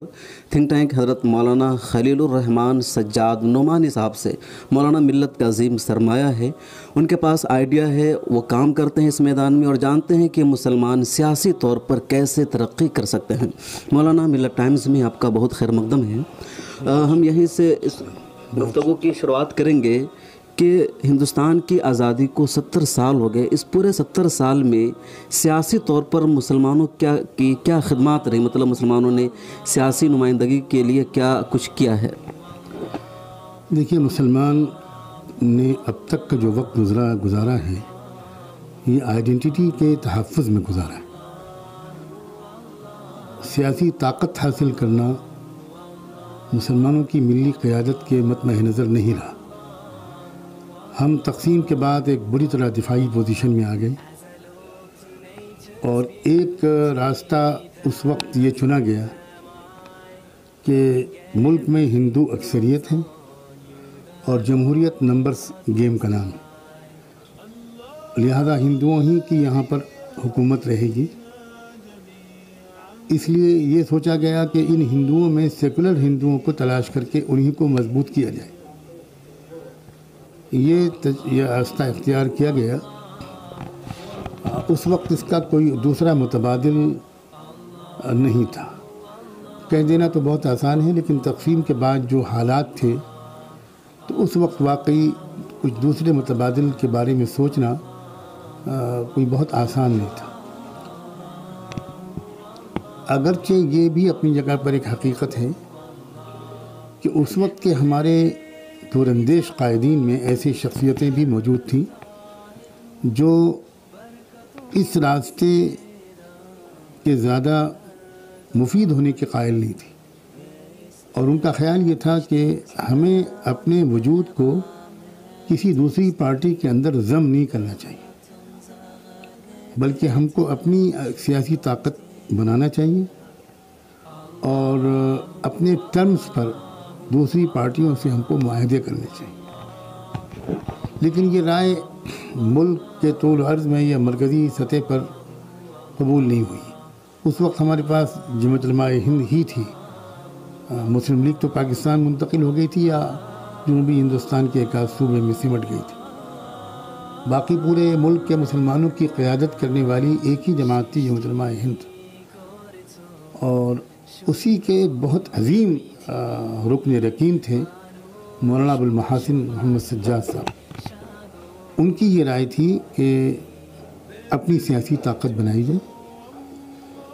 Think tank حضرت مولانا خلیل الرحمان سجاد نعمانی صاحب سے مولانا ملت کا عظیم سرمایہ ہے. ان کے پاس آئیڈیا ہے، وہ کام کرتے ہیں اس میدان میں اور جانتے ہیں کہ مسلمان سیاسی طور پر کیسے ترقی کر سکتے ہیں. مولانا ملت ٹائمز میں آپ کا بہت خیر مقدم ہے. ہم یہیں سے اس گفتگو کی شروعات کریں گے کہ ہندوستان کی آزادی کو 70 سال ہو گئے. اس پورے 70 سال میں سیاسی طور پر مسلمانوں کی کیا خدمات رہی؟ مطلب مسلمانوں نے سیاسی نمائندگی کے لیے کیا کچھ کیا ہے؟ دیکھیے، مسلمان نے اب تک کا جو وقت گزارا ہے یہ آئیڈینٹی کے تحفظ میں گزارا ہے. سیاسی طاقت حاصل کرنا مسلمانوں کی ملی قیادت کے مطمع نظر نہیں رہا. ہم تقسیم کے بعد ایک بری طرح دفاعی پوزیشن میں آ گئے اور ایک راستہ اس وقت یہ چنا گیا کہ ملک میں ہندو اکثریت ہیں اور جمہوریت نمبرز گیم کا نام، لہذا ہندوؤں ہی کی یہاں پر حکومت رہے گی. اس لیے یہ سوچا گیا کہ ان ہندوؤں میں سیکولر ہندوؤں کو تلاش کر کے انہی کو مضبوط کیا جائے. یہ راستہ اختیار کیا گیا. اس وقت اس کا کوئی دوسرا متبادل نہیں تھا. کہہ دینا تو بہت آسان ہے، لیکن تقسیم کے بعد جو حالات تھے تو اس وقت واقعی کچھ دوسرے متبادل کے بارے میں سوچنا کوئی بہت آسان نہیں تھا. اگرچہ یہ بھی اپنی جگہ پر ایک حقیقت ہے کہ اس وقت کے ہمارے دوراندیش قائدین میں ایسی شخصیتیں بھی موجود تھیں جو اس راستے کے زیادہ مفید ہونے کے قائل نہیں تھی، اور ان کا خیال یہ تھا کہ ہمیں اپنے وجود کو کسی دوسری پارٹی کے اندر ضم نہیں کرنا چاہیے، بلکہ ہم کو اپنی سیاسی طاقت بنانا چاہیے اور اپنے ٹرمز پر دوسری پارٹیوں سے ہم کو معاہدے کرنے چاہیے. لیکن یہ رائے ملک کے طول عرض میں یا مرکزی سطح پر قبول نہیں ہوئی. اس وقت ہمارے پاس جمعیت علماء ہند ہی تھی. مسلم لیگ تو پاکستان منتقل ہو گئی تھی یا جنوبی ہندوستان کے ایک آدھ صوبے میں سمٹ گئی تھی. باقی پورے ملک کے مسلمانوں کی قیادت کرنے والی ایک ہی جماعت تھی، جمعیت علماء ہند، اور اسی کے بہت عظیم رکن رکین تھے مولانا ابوالمحاسن محمد سجاد صاحب. ان کی یہ رائے تھی کہ اپنی سیاسی طاقت بنائی جائے،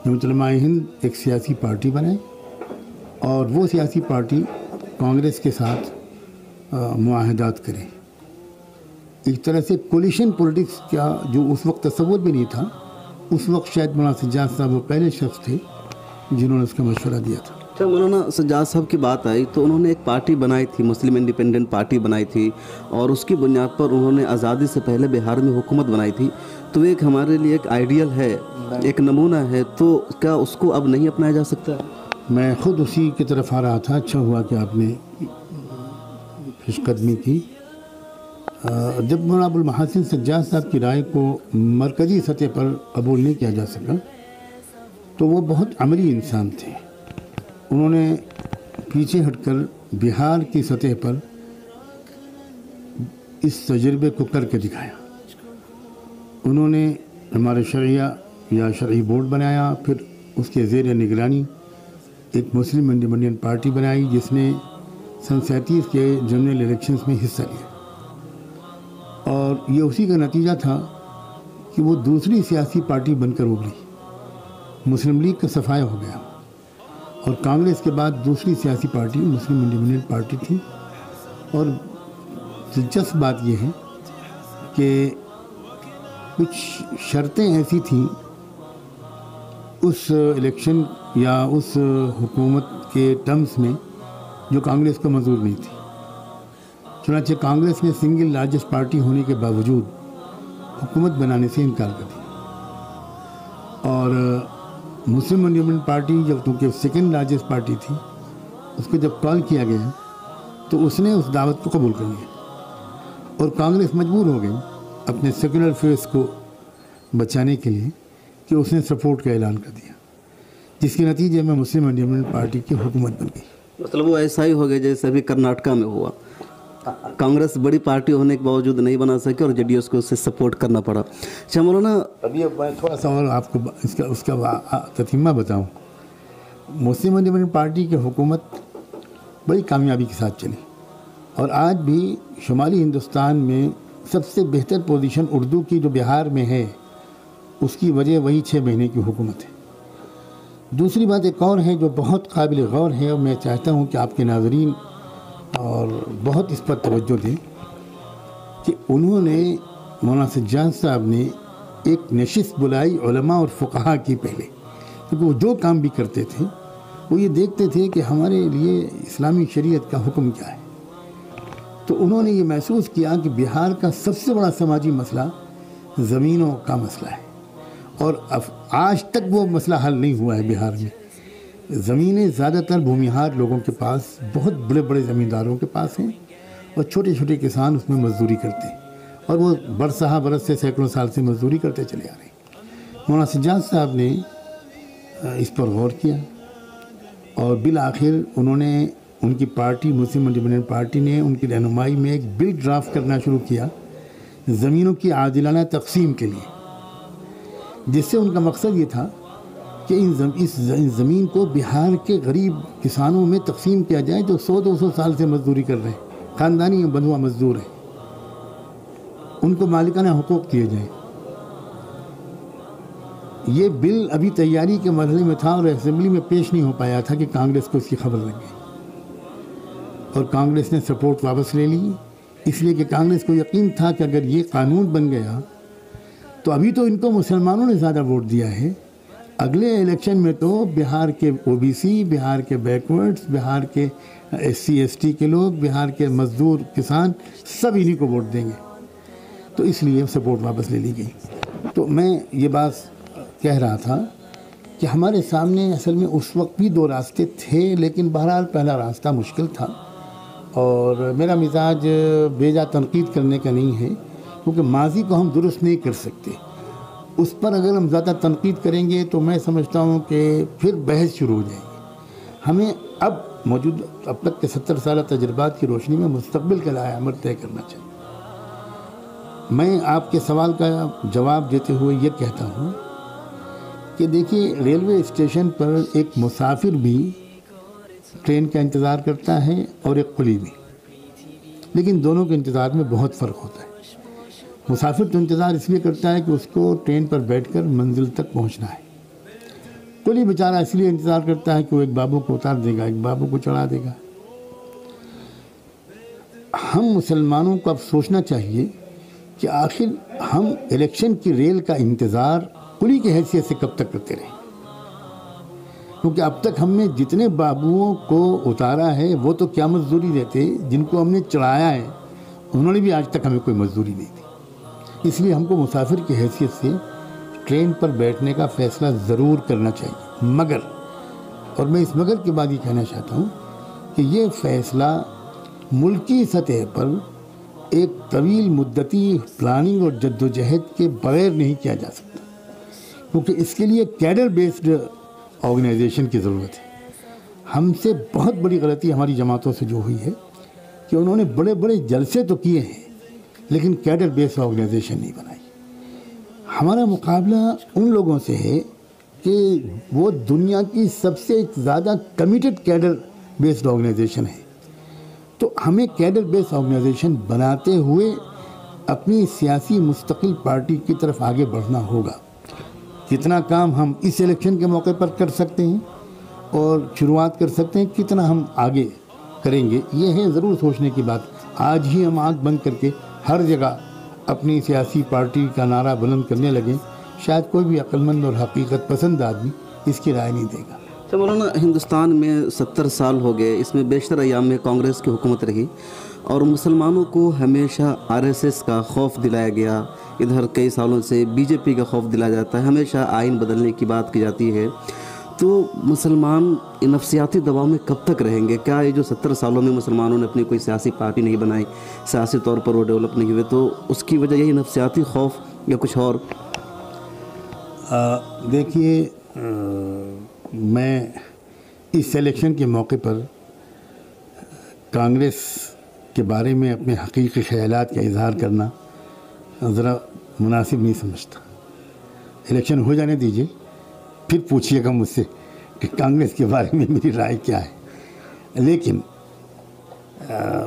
جمعیت علماء ہند ایک سیاسی پارٹی بنائے اور وہ سیاسی پارٹی کانگریس کے ساتھ معاہدات کرے. ایک طرح سے کولیشن پولیٹکس کا جو اس وقت تصور بھی نہیں تھا، اس وقت شاید مولانا سجاد صاحب وہ پہلے شخص تھے جنہوں نے اس کا مشورہ دیا تھا. مولانا سجاد صاحب کی بات آئی تو انہوں نے ایک پارٹی بنائی تھی، مسلم انڈیپینڈنٹ پارٹی بنائی تھی، اور اس کی بنیاد پر انہوں نے آزادی سے پہلے بہار میں حکومت بنائی تھی. تو ایک ہمارے لیے ایک آئیڈیل ہے، ایک نمونہ ہے، تو کیا اس کو اب نہیں اپنایا جا سکتا ہے؟ میں خود اسی کی طرف آ رہا تھا. اچھا ہوا کہ آپ نے پیش قدمی کی. جب مولانا ابوالمحاسن سجاد صاحب کی رائے کو مرکزی سطح پر قبول نہیں کیا جا سکا تو وہ بہت عملی انسان تھے. انہوں نے پیچھے ہٹ کر بہار کی سطح پر اس تجربے کو کر کے دکھایا. انہوں نے ہمارے شرعیہ یا شرعی بورڈ بنایا، پھر اس کے زیر نگرانی ایک مسلم انڈیپینڈنٹ پارٹی بنائی جس نے سن 37 کے جنرل الیکشنز میں حصہ لیا، اور یہ اسی کا نتیجہ تھا کہ وہ دوسری سیاسی پارٹی بن کر ابھری. مسلم لیگ کا صفایا ہو گیا اور کانگریس کے بعد دوسری سیاسی پارٹی مسلم انڈیپینڈنٹ پارٹی تھی. اور دلچسپ بات یہ ہے کہ کچھ شرطیں ایسی تھیں اس الیکشن یا اس حکومت کے ٹرمز میں جو کانگریس کو منظور نہیں تھی. چنانچہ کانگریس نے سنگل لارجسٹ پارٹی ہونے کے باوجود حکومت بنانے سے انکار کر دیا، اور مسلم انڈیپینڈنٹ پارٹی جب چونکہ سیکنڈ لارجسٹ پارٹی تھی، اس کو جب کال کیا گیا تو اس نے اس دعوت کو قبول کر لیا، اور کانگریس مجبور ہو گئی اپنے سیکولر فیس کو بچانے کے لیے کہ اس نے سپورٹ کا اعلان کر دیا. جس کے نتیجے میں مسلم انڈیپینڈنٹ پارٹی کی حکومت بن گئی۔ مطلب وہ ایسا ہی ہو گیا جیسے ابھی کرناٹکا میں ہوا، کانگریس بڑی پارٹی ہونے کے باوجود نہیں بنا سکی اور JDS کو اس سے سپورٹ کرنا پڑا۔ اچھا مولانا، ابھی میں تھوڑا سا اور آپ کو اس کا تتمہ بتاؤں۔ مسلم انڈیپینڈنٹ پارٹی کی حکومت بڑی کامیابی کے ساتھ چلی، اور آج بھی شمالی ہندوستان میں سب سے بہتر پوزیشن اردو کی جو بہار میں ہے، اس کی وجہ وہی 6 مہینے کی حکومت ہے۔ دوسری بات ایک اور ہے جو بہت قابل غور ہے، اور میں چاہتا ہوں کہ آپ کے ناظرین اور بہت اس پر توجہ دیں، کہ انہوں نے مولانا سجاد صاحب نے ایک نشست بلائی علماء اور فقہا کی پہلے، کیونکہ وہ جو کام بھی کرتے تھے وہ یہ دیکھتے تھے کہ ہمارے لیے اسلامی شریعت کا حکم کیا ہے۔ تو انہوں نے یہ محسوس کیا کہ بہار کا سب سے بڑا سماجی مسئلہ زمینوں کا مسئلہ ہے، اور آج تک وہ مسئلہ حل نہیں ہوا ہے۔ بہار میں زمینیں زیادہ تر بھومیہار لوگوں کے پاس، بہت بڑے بڑے زمینداروں کے پاس ہیں، اور چھوٹے چھوٹے کسان اس میں مزدوری کرتے ہیں، اور وہ برسہ برس سے سینکڑوں سال سے مزدوری کرتے چلے آ رہے ہیں۔ مولانا سجاد صاحب نے اس پر غور کیا، اور بالآخر انہوں نے، ان کی پارٹی مسلم انڈیپینڈنٹ پارٹی نے ان کی رہنمائی میں ایک بل ڈرافٹ کرنا شروع کیا زمینوں کی عادلانہ تقسیم کے لیے، جس سے ان کا مقصد یہ تھا کہ اس زمین کو بہار کے غریب کسانوں میں تقسیم کیا جائے جو 100-200 سال سے مزدوری کر رہے ہیں، خاندانی بندوا مزدور ہیں، ان کو مالکانہ حقوق دیے جائیں۔ یہ بل ابھی تیاری کے مرحلے میں تھا اور اسمبلی میں پیش نہیں ہو پایا تھا کہ کانگریس کو اس کی خبر لگ گئی، اور کانگریس نے سپورٹ واپس لے لی، اس لیے کہ کانگریس کو یقین تھا کہ اگر یہ قانون بن گیا تو ابھی تو ان کو مسلمانوں نے زیادہ ووٹ دیا ہے، اگلے الیکشن میں تو بہار کے OBC، بہار کے بیکورڈز، بہار کے SC/ST کے لوگ، بہار کے مزدور کسان سب انہی کو ووٹ دیں گے، تو اس لیے سپورٹ واپس لے لی گئی۔ تو میں یہ بات کہہ رہا تھا کہ ہمارے سامنے اصل میں اس وقت بھی 2 راستے تھے، لیکن بہرحال پہلا راستہ مشکل تھا، اور میرا مزاج بیجا تنقید کرنے کا نہیں ہے، کیونکہ ماضی کو ہم درست نہیں کر سکتے، اس پر اگر ہم زیادہ تنقید کریں گے تو میں سمجھتا ہوں کہ پھر بحث شروع ہو جائے گی۔ ہمیں اب تک کے 70 سالہ تجربات کی روشنی میں مستقبل کا لائحہ عمل طے کرنا چاہیے۔ میں آپ کے سوال کا جواب دیتے ہوئے یہ کہتا ہوں کہ دیکھیے، ریلوے اسٹیشن پر ایک مسافر بھی ٹرین کا انتظار کرتا ہے اور ایک قلی بھی، لیکن دونوں کے انتظار میں بہت فرق ہوتا ہے۔ مسافر تو انتظار اس لیے کرتا ہے کہ اس کو ٹرین پر بیٹھ کر منزل تک پہنچنا ہے، قلی بیچارہ اس لیے انتظار کرتا ہے کہ وہ ایک بابو کو اتار دے گا، ایک بابو کو چڑھا دے گا۔ ہم مسلمانوں کو اب سوچنا چاہیے کہ آخر ہم الیکشن کی ریل کا انتظار قلی کی حیثیت سے کب تک کرتے رہیں، کیونکہ اب تک ہم نے جتنے بابوؤں کو اتارا ہے وہ تو کیا مزدوری دیتے، جن کو ہم نے چڑھایا ہے انہوں نے بھی آج تک ہمیں کوئی مزدوری نہیں دی۔ اس لیے ہم کو مسافر کی حیثیت سے ٹرین پر بیٹھنے کا فیصلہ ضرور کرنا چاہیے، مگر، اور میں اس مگر کے بعد یہ کہنا چاہتا ہوں کہ یہ فیصلہ ملکی سطح پر ایک طویل مدتی پلاننگ اور جدوجہد کے بغیر نہیں کیا جا سکتا، کیونکہ اس کے لیے کیڈر بیسڈ آرگنائزیشن کی ضرورت ہے۔ ہم سے بہت بڑی غلطی ہماری جماعتوں سے جو ہوئی ہے کہ انہوں نے بڑے بڑے جلسے تو کیے ہیں لیکن کیڈر بیسڈ آرگنائزیشن نہیں بنائی۔ ہمارا مقابلہ ان لوگوں سے ہے کہ وہ دنیا کی سب سے زیادہ کمیٹڈ کیڈر بیسڈ آرگنائزیشن ہے، تو ہمیں کیڈر بیسڈ آرگنائزیشن بناتے ہوئے اپنی سیاسی مستقل پارٹی کی طرف آگے بڑھنا ہوگا۔ کتنا کام ہم اس الیکشن کے موقع پر کر سکتے ہیں اور شروعات کر سکتے ہیں، کتنا ہم آگے کریں گے، یہ ہے ضرور سوچنے کی بات۔ آج ہی ہم آنکھ بند کر کے ہر جگہ اپنی سیاسی پارٹی کا نعرہ بلند کرنے لگیں، شاید کوئی بھی عقل مند اور حقیقت پسند آدمی اس کی رائے نہیں دے گا۔ تو مولانا، ہندوستان میں 70 سال ہو گئے، اس میں بیشتر ایام میں کانگریس کی حکومت رہی اور مسلمانوں کو ہمیشہ RSS کا خوف دلایا گیا، ادھر کئی سالوں سے BJP کا خوف دلایا جاتا ہے، ہمیشہ آئین بدلنے کی بات کی جاتی ہے۔ تو مسلمان نفسیاتی دباؤ میں کب تک رہیں گے؟ کیا یہ جو 70 سالوں میں مسلمانوں نے اپنی کوئی سیاسی پارٹی نہیں بنائی، سیاسی طور پر وہ ڈیولپ نہیں ہوئے، تو اس کی وجہ یہی نفسیاتی خوف یا کچھ اور؟ دیکھیے، میں اس الیکشن کے موقع پر کانگریس کے بارے میں اپنے حقیقی خیالات کا اظہار کرنا ذرا مناسب نہیں سمجھتا. الیکشن ہو جانے دیجیے، پھر پوچھیے گا مجھ سے کہ کانگریس کے بارے میں میری رائے کیا ہے. لیکن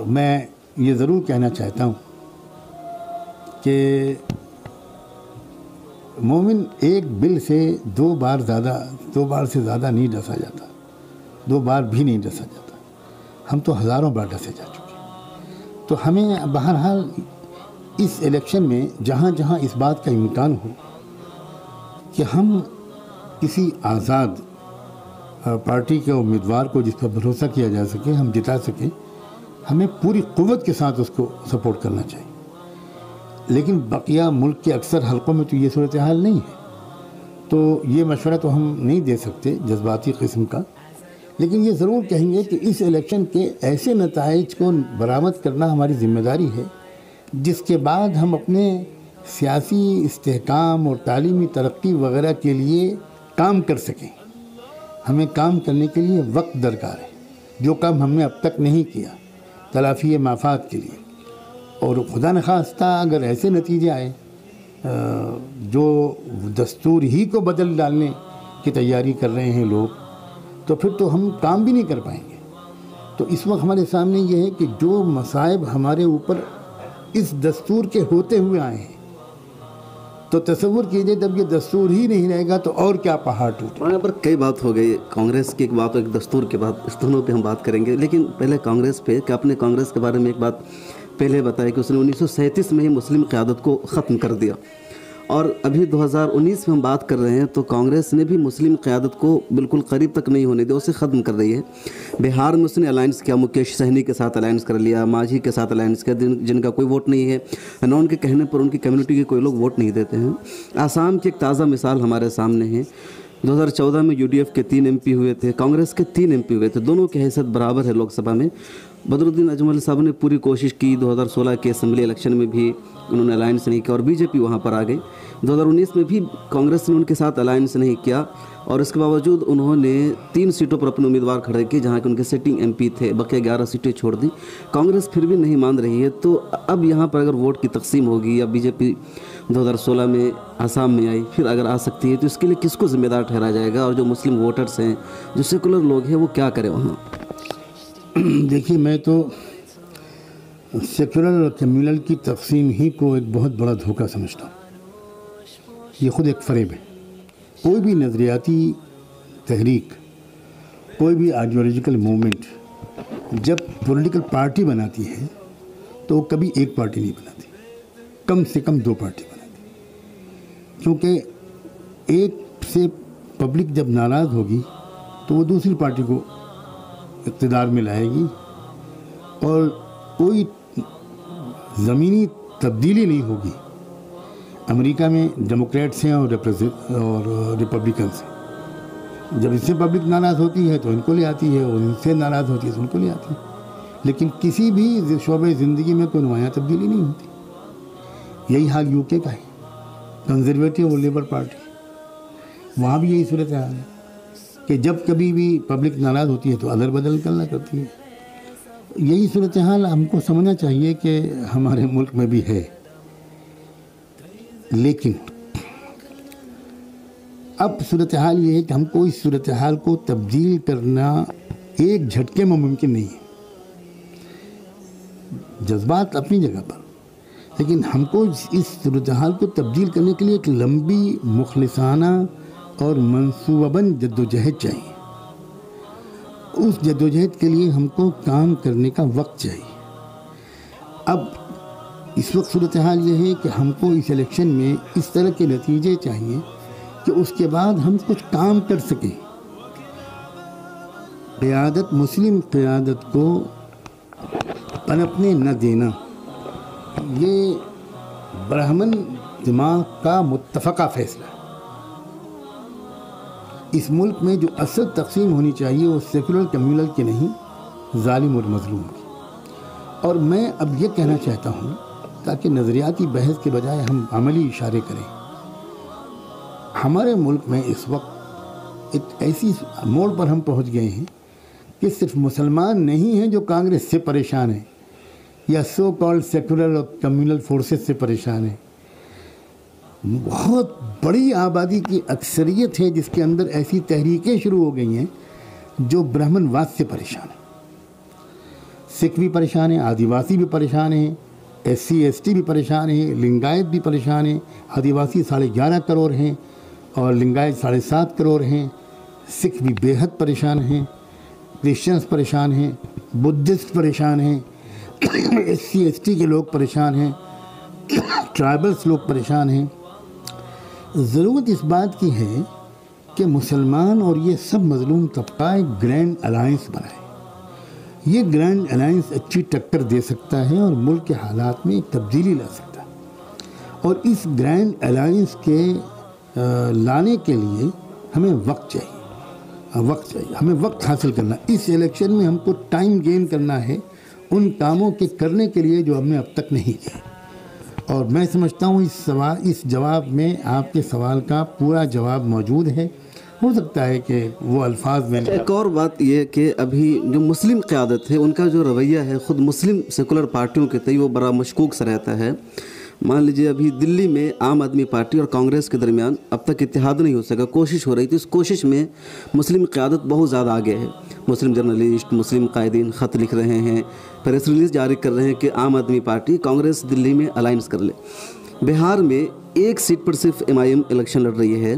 میں یہ ضرور کہنا چاہتا ہوں کہ مومن ایک بل سے دو بار سے زیادہ نہیں ڈسا جاتا، 2 بار بھی نہیں ڈسا جاتا. ہم تو ہزاروں بار ڈسے جا چکے ہیں. تو ہمیں بہرحال اس الیکشن میں جہاں جہاں اس بات کا امکان ہو کہ ہم کسی آزاد پارٹی کے امیدوار کو جس پر بھروسہ کیا جا سکے ہم جتا سکیں، ہمیں پوری قوت کے ساتھ اس کو سپورٹ کرنا چاہیے. لیکن بقیہ ملک کے اکثر حلقوں میں تو یہ صورتحال نہیں ہے، تو یہ مشورہ تو ہم نہیں دے سکتے جذباتی قسم کا. لیکن یہ ضرور کہیں گے کہ اس الیکشن کے ایسے نتائج کو برآمد کرنا ہماری ذمہ داری ہے جس کے بعد ہم اپنے سیاسی استحکام اور تعلیمی ترقی وغیرہ کے لیے کام کر سکیں. ہمیں کام کرنے کے لیے وقت درکار ہے، جو کام ہم نے اب تک نہیں کیا تلافی مافات کے لیے. اور خدا نخواستہ اگر ایسے نتیجے آئے جو دستور ہی کو بدل ڈالنے کی تیاری کر رہے ہیں لوگ، تو پھر تو ہم کام بھی نہیں کر پائیں گے. تو اس وقت ہمارے سامنے یہ ہے کہ جو مصائب ہمارے اوپر اس دستور کے ہوتے ہوئے آئے ہیں، تو تصور کیجئے جب یہ دستور ہی نہیں رہے گا تو اور کیا پہاڑ ٹوٹے. یہاں پر کئی بات ہو گئی، کانگریس کی ایک بات اور ایک دستور کے بعد، اس دونوں پہ ہم بات کریں گے. لیکن پہلے کانگریس پہ کہ آپ نے کانگریس کے بارے میں ایک بات پہلے بتایا کہ اس نے 1937 میں ہی مسلم قیادت کو ختم کر دیا، اور ابھی 2019 میں ہم بات کر رہے ہیں تو کانگریس نے بھی مسلم قیادت کو بالکل قریب تک نہیں ہونے دیا، اسے ختم کر رہی ہے. بہار میں اس نے الائنس کیا، مکیش سہنی کے ساتھ الائنس کر لیا، ماجھی کے ساتھ الائنس کیا جن کا کوئی ووٹ نہیں ہے، نہ ان کے کہنے پر ان کی کمیونٹی کے کوئی لوگ ووٹ نہیں دیتے ہیں. آسام کی ایک تازہ مثال ہمارے سامنے ہے. 2014 میں UDF کے 3 MP ہوئے تھے، کانگریس کے 3 MP ہوئے تھے، دونوں کی حیثیت برابر ہے لوک سبھا میں. بدر اجمل صاحب نے پوری کوشش کی، 2016 کے اسمبلی الیکشن میں بھی انہوں نے الائنس نہیں کیا اور BJP وہاں پر آ گئی. 2019 میں بھی کانگریس نے ان کے ساتھ الائنس نہیں کیا، اور اس کے باوجود انہوں نے 3 سیٹوں پر اپنے امیدوار کھڑے کیے جہاں کہ ان کے سٹنگ MP تھے، بقیہ 11 سیٹیں چھوڑ دی. کانگریس پھر بھی نہیں مان رہی ہے. تو اب یہاں پر اگر ووٹ کی تقسیم ہوگی یا BJP 2016 میں آسام میں آئی پھر اگر آ سکتی ہے تو اس کے لیے کس کو ذمہ دار ٹھہرایا جائے گا، اور جو مسلم ووٹرز ہیں، جو سیکولر لوگ ہیں، وہ کیا کریں وہاں؟ دیکھیے، میں تو سیکولر اور کمیونل کی تقسیم ہی کو ایک بہت بڑا دھوکہ سمجھتا ہوں. یہ خود ایک فریب ہے. کوئی بھی نظریاتی تحریک، کوئی بھی آئیڈیالوجیکل موومنٹ جب پولیٹیکل پارٹی بناتی ہے تو وہ کبھی ایک پارٹی نہیں بناتی، کم سے کم 2 پارٹی بناتی. کیونکہ ایک سے پبلک جب ناراض ہوگی تو وہ دوسری پارٹی کو اقتدار میں لائے گی، اور کوئی زمینی تبدیلی نہیں ہوگی. امریکہ میں ڈیموکریٹس ہیں اور ریپبلکنس ہیں. جب اس سے پبلک ناراض ہوتی ہے تو ان کو لے آتی ہے، اور ان سے ناراض ہوتی ہے تو ان کو لے آتی ہے. لیکن کسی بھی شعبے زندگی میں کوئی نمایاں تبدیلی نہیں ہوتی. یہی حال UK کا ہے، کنزرویٹو اور لیبر پارٹی. وہاں بھی یہی صورتحال ہے کہ جب کبھی بھی پبلک ناراض ہوتی ہے تو ادل بدل کرنا کرتی ہے. یہی صورتحال ہم کو سمجھنا چاہیے کہ ہمارے ملک میں بھی ہے. لیکن اب صورتحال یہ ہے کہ ہم کو اس صورتحال کو تبدیل کرنا ایک جھٹکے میں ممکن نہیں ہے. جذبات اپنی جگہ پر، لیکن ہم کو اس صورتحال کو تبدیل کرنے کے لیے ایک لمبی، مخلصانہ اور منصوبہ بند جدوجہد چاہیے. اس جدوجہد کے لیے ہم کو کام کرنے کا وقت چاہیے. اب اس وقت صورتحال یہ ہے کہ ہم کو اس الیکشن میں اس طرح کے نتیجے چاہیے کہ اس کے بعد ہم کچھ کام کر سکیں. قیادت، مسلم قیادت کو پنپنے نہ دینا، یہ برہمن دماغ کا متفقہ فیصلہ ہے. اس ملک میں جو اصل تقسیم ہونی چاہیے وہ سیکولر کمیونل کی نہیں، ظالم اور مظلوم کی. اور میں اب یہ کہنا چاہتا ہوں تاکہ نظریاتی بحث کے بجائے ہم عملی اشارے کریں. ہمارے ملک میں اس وقت ایک ایسی موڑ پر ہم پہنچ گئے ہیں کہ صرف مسلمان نہیں ہیں جو کانگریس سے پریشان ہیں یا سو کالڈ سیکولر اور کمیونل فورسز سے پریشان ہیں. بہت بڑی آبادی کی اکثریت ہے جس کے اندر ایسی تحریکیں شروع ہو گئی ہیں جو برہمن واد سے پریشان ہیں. سکھ بھی پریشان ہیں, آدیواسی بھی پریشان ہیں, ایس سی ایس ٹی بھی پریشان ہیں, لنگایت بھی پریشان ہیں. آدیواسی 11.5 کروڑ ہیں اور لنگایت 7.5 کروڑ ہیں. سکھ بھی بے حد پریشان ہیں, کرسچنس پریشان ہیں, بدھسٹ پریشان ہیں, ایس سی ایس ٹی کے لوگ پریشان ہیں, ٹرائبلس لوگ پریشان ہیں. ضرورت اس بات کی ہے کہ مسلمان اور یہ سب مظلوم طبقہ ایک گرینڈ الائنس بنائے. یہ گرینڈ الائنس اچھی ٹکر دے سکتا ہے اور ملک کے حالات میں ایک تبدیلی لا سکتا ہے. اور اس گرینڈ الائنس کے لانے کے لیے ہمیں وقت چاہیے. ہمیں وقت حاصل کرنا. اس الیکشن میں ہم کو ٹائم گین کرنا ہے ان کاموں کے کرنے کے لیے جو ہم نے اب تک نہیں کیے. اور میں سمجھتا ہوں اس جواب میں آپ کے سوال کا پورا جواب موجود ہے. ہو سکتا ہے کہ وہ الفاظ میں ایک اور بات یہ کہ ابھی جو مسلم قیادت ہے ان کا جو رویہ ہے خود مسلم سیکولر پارٹیوں کے تئیں وہ بڑا مشکوک سا رہتا ہے. مان لیجئے ابھی دلی میں عام آدمی پارٹی اور کانگریس کے درمیان اب تک اتحاد نہیں ہو سکا. کوشش ہو رہی تھی, اس کوشش میں مسلم قیادت بہت زیادہ آگے ہے. مسلم جرنلسٹ, مسلم قائدین خط لکھ رہے ہیں, پریس ریلیز جاری کر رہے ہیں کہ عام آدمی پارٹی کانگریس دلی میں الائنس کر لے. بہار میں ایک سیٹ پر صرف MIM الیکشن لڑ رہی ہے.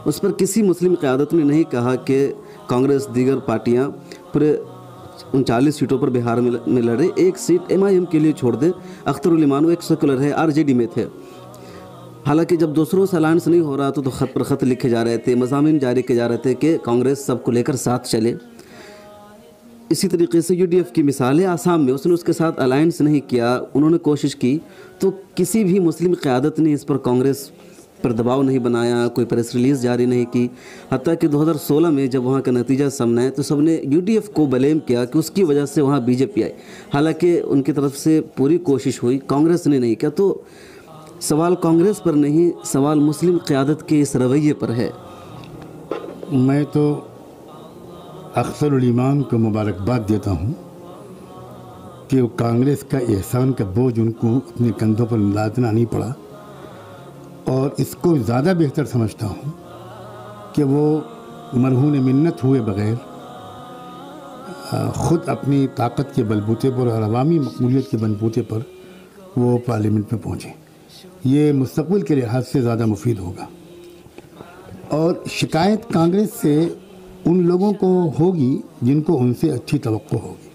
اس پر کسی مسلم قیادت نے نہیں کہا کہ کانگریس دیگر پارٹیاں پورے 39 سیٹوں پر بہار میں لڑے, ایک سیٹ MIM کے لیے چھوڑ دیں. اختر علی مانو ایک سیکولر ہے, RJD میں تھے. حالانکہ جب دوسروں سے الائنس نہیں ہو رہا تو خط پر خط لکھے جا رہے تھے, مضامین جاری کیے جا رہے تھے کہ کانگریس سب کو لے کر ساتھ چلے. اسی طریقے سے UDF کی مثال ہے. آسام میں اس نے اس کے ساتھ الائنس نہیں کیا, انہوں نے کوشش کی تو کسی بھی مسلم قیادت نے اس پر کانگریس پر دباؤ نہیں بنایا, کوئی پریس ریلیز جاری نہیں کی. حتیٰ کہ 2016 میں جب وہاں کا نتیجہ سامنے آیا تو سب نے UDF کو بلیم کیا کہ اس کی وجہ سے وہاں BJP آئی. حالانکہ ان کی طرف سے پوری کوشش ہوئی, کانگریس نے نہیں کیا. تو سوال کانگریس پر نہیں, سوال مسلم قیادت کے اس رویے پر ہے. میں تو اختر الایمان کو مبارکباد دیتا ہوں کہ وہ کانگریس کا احسان کا بوجھ ان کو اپنے کندھوں پر لادنا نہیں پڑا. اور اس کو زیادہ بہتر سمجھتا ہوں کہ وہ مرہون منت ہوئے بغیر خود اپنی طاقت کے بلبوتے پر اور عوامی مقبولیت کے بلبوتے پر وہ پارلیمنٹ میں پہنچے. یہ مستقبل کے لحاظ سے زیادہ مفید ہوگا. اور شکایت کانگریس سے ان لوگوں کو ہوگی جن کو ان سے اچھی توقع ہوگی.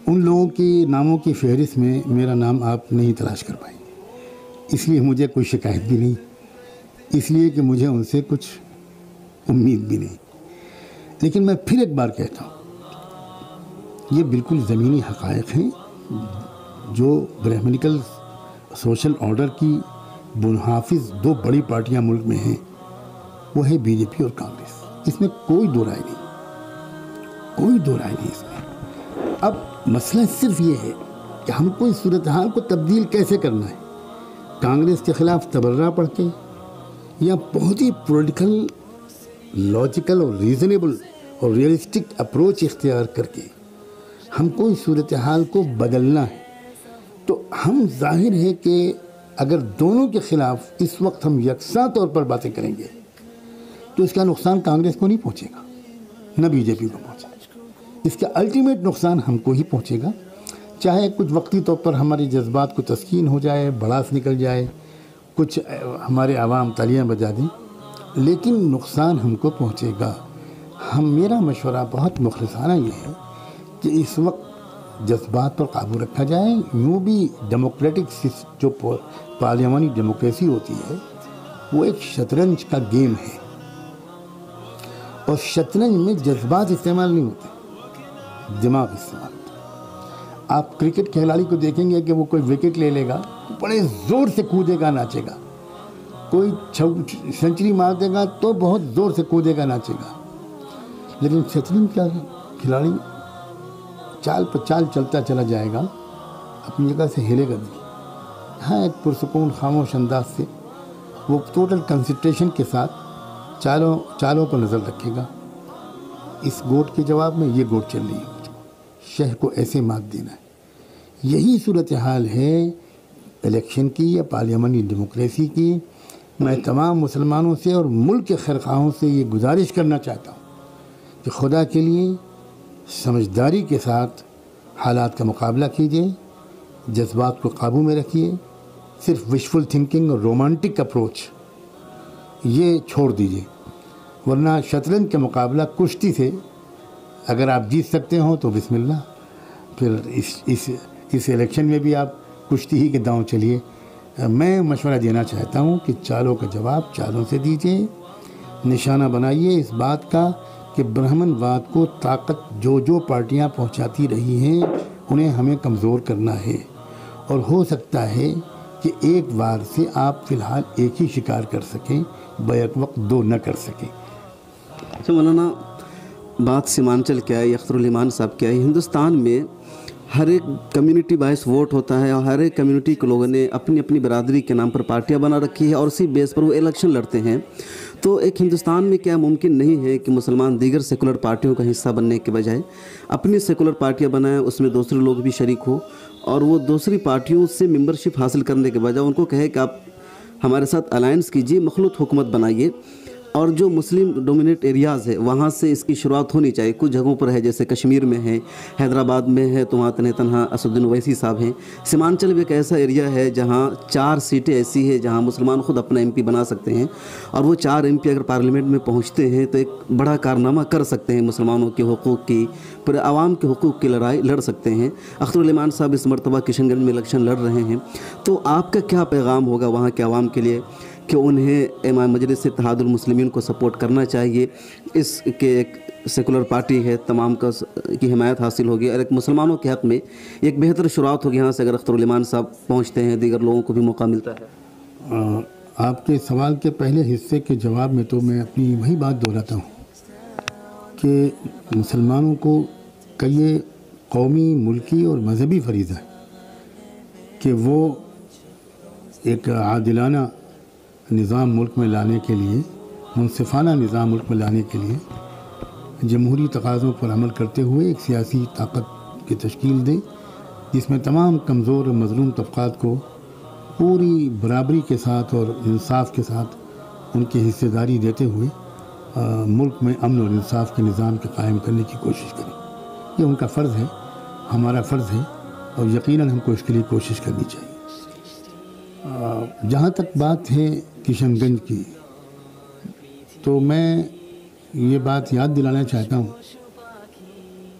ان لوگوں کی ناموں کی فہرست میں میرا نام آپ نہیں تلاش کر پائیں, اس لیے مجھے کوئی شکایت بھی نہیں, اس لیے کہ مجھے ان سے کچھ امید بھی نہیں. لیکن میں پھر ایک بار کہتا ہوں, یہ بالکل زمینی حقائق ہیں جو برہمنیکل سوشل آرڈر کی بنحافظ 2 بڑی پارٹیاں ملک میں ہیں, وہ ہے BJP اور کانگریس. اس میں کوئی دو رائے نہیں, اس میں. اب مسئلہ صرف یہ ہے کہ ہم کو اس صورتحال کو تبدیل کیسے کرنا ہے. کانگریس کے خلاف تبرہ پڑھ کے یا بہت ہی پولیٹیکل, لاجیکل اور ریزنیبل اور ریئلسٹک اپروچ اختیار کر کے ہم کو اس صورتحال کو بدلنا ہے. تو ہم ظاہر ہے کہ اگر دونوں کے خلاف اس وقت ہم یکساں طور پر باتیں کریں گے تو اس کا نقصان کانگریس کو نہیں پہنچے گا, نہ BJP کو پہنچے گا. اس کا الٹیمیٹ نقصان ہم کو ہی پہنچے گا. چاہے کچھ وقتی طور پر ہماری جذبات کو تسکین ہو جائے, بڑاس نکل جائے, کچھ ہمارے عوام تالیاں بجا دیں, لیکن نقصان ہم کو پہنچے گا. میرا مشورہ بہت مخلصانہ یہ ہے کہ اس وقت جذبات پر قابو رکھا جائے. یوں بھی ڈیموکریٹک جو پارلیمانی ڈیموکریسی ہوتی ہے وہ ایک شطرنج کا گیم ہے, اور شطرنج میں جذبات استعمال نہیں ہوتے, دماغ استعمال. آپ کرکٹ کھلاڑی کو دیکھیں گے کہ وہ کوئی وکٹ لے لے گا, بڑے زور سے کودے گا, ناچے گا. کوئی سنچری مار دے گا تو بہت زور سے کودے گا, ناچے گا. لیکن شطرنج کا کھلاڑی چال پر چال چلتا چلا جائے گا, اپنی جگہ سے ہلے گا بھی. ہاں, ایک پرسکون خاموش انداز سے وہ ٹوٹل کنسنٹریشن کے ساتھ چالوں پر نظر رکھے گا. اس گوٹ کے جواب میں یہ گوٹ چل رہی ہے, شہ کو ایسے مات دینا ہے. یہی صورتحال ہے الیکشن کی یا پارلیمانی ڈیموکریسی کی. میں تمام مسلمانوں سے اور ملک کے خیرخواہوں سے یہ گزارش کرنا چاہتا ہوں کہ خدا کے لیے سمجھداری کے ساتھ حالات کا مقابلہ کیجیے, جذبات کو قابو میں رکھیے. صرف وشفل تھنکنگ اور رومانٹک اپروچ یہ چھوڑ دیجیے, ورنہ شطرنج کا مقابلہ کشتی سے اگر آپ جیت سکتے ہوں تو بسم اللہ, پھر اس الیکشن میں بھی آپ کشتی ہی کے داؤں چلیے. میں مشورہ دینا چاہتا ہوں کہ چالوں کا جواب چالوں سے دیجیے. نشانہ بنائیے اس بات کا کہ برہمن واد کو طاقت جو پارٹیاں پہنچاتی رہی ہیں انہیں ہمیں کمزور کرنا ہے, اور ہو سکتا ہے کہ ایک وار سے آپ فی الحال ایک ہی شکار کر سکیں, بیک وقت دو نہ کر سکیں. اچھا مولانا, بات سیمانچل کیا ہے, اختر الایمان صاحب کیا ہے, ہندوستان میں ہر ایک کمیونٹی باعث ووٹ ہوتا ہے اور ہر ایک کمیونٹی کے لوگوں نے اپنی اپنی برادری کے نام پر پارٹیاں بنا رکھی ہے اور اسی بیس پر وہ الیکشن لڑتے ہیں. تو ایک ہندوستان میں کیا ممکن نہیں ہے کہ مسلمان دیگر سیکولر پارٹیوں کا حصہ بننے کے بجائے اپنی سیکولر پارٹیاں بنائیں, اس میں دوسرے لوگ بھی شریک ہو, اور وہ دوسری پارٹیوں سے ممبرشپ حاصل کرنے کے بجائے ان کو کہے کہ آپ ہمارے ساتھ الائنس کیجیے, مخلوط حکومت بنائیے, اور جو مسلم ڈومینیٹ ایریاز ہے وہاں سے اس کی شروعات ہونی چاہیے. کچھ جگہوں پر ہے, جیسے کشمیر میں ہے, حیدرآباد میں ہے, تو وہاں تنہا اسد الدین اویسی صاحب ہیں. سیمانچل بھی ایک ایسا ایریا ہے جہاں 4 سیٹیں ایسی ہیں جہاں مسلمان خود اپنا ایم پی بنا سکتے ہیں, اور وہ 4 ایم پی اگر پارلیمنٹ میں پہنچتے ہیں تو ایک بڑا کارنامہ کر سکتے ہیں, مسلمانوں کے حقوق کی, پورے عوام کے حقوق کی لڑائی لڑ سکتے ہیں. اختر الایمان صاحب اس مرتبہ کشن گنج میں الیکشن لڑ رہے ہیں, تو آپ کا کیا پیغام ہوگا وہاں کے عوام کے لیے کہ انہیں امام مجلس اتحاد المسلمین کو سپورٹ کرنا چاہیے, اس کے ایک سیکولر پارٹی ہے, تمام کی حمایت حاصل ہوگی, اور ایک مسلمانوں کے حق میں ایک بہتر شروعات ہوگی یہاں سے اگر اختر الایمان صاحب پہنچتے ہیں, دیگر لوگوں کو بھی موقع ملتا ہے. آپ کے سوال کے پہلے حصے کے جواب میں تو میں اپنی وہی بات دہراتا ہوں کہ مسلمانوں کو کا یہ قومی, ملکی اور مذہبی فریضہ ہے کہ وہ ایک عادلانہ نظام ملک میں لانے کے لیے, منصفانہ نظام ملک میں لانے کے لیے جمہوری تقاضوں پر عمل کرتے ہوئے ایک سیاسی طاقت کی تشکیل دے, جس میں تمام کمزور اور مظلوم طبقات کو پوری برابری کے ساتھ اور انصاف کے ساتھ ان کی حصہ داری دیتے ہوئے ملک میں امن اور انصاف کے نظام کے قائم کرنے کی کوشش کریں. یہ ان کا فرض ہے, ہمارا فرض ہے, اور یقیناً ہم کو اس کے لیے کوشش کرنی چاہیے. جہاں تک بات ہے کشن گنج کی, تو میں یہ بات یاد دلانا چاہتا ہوں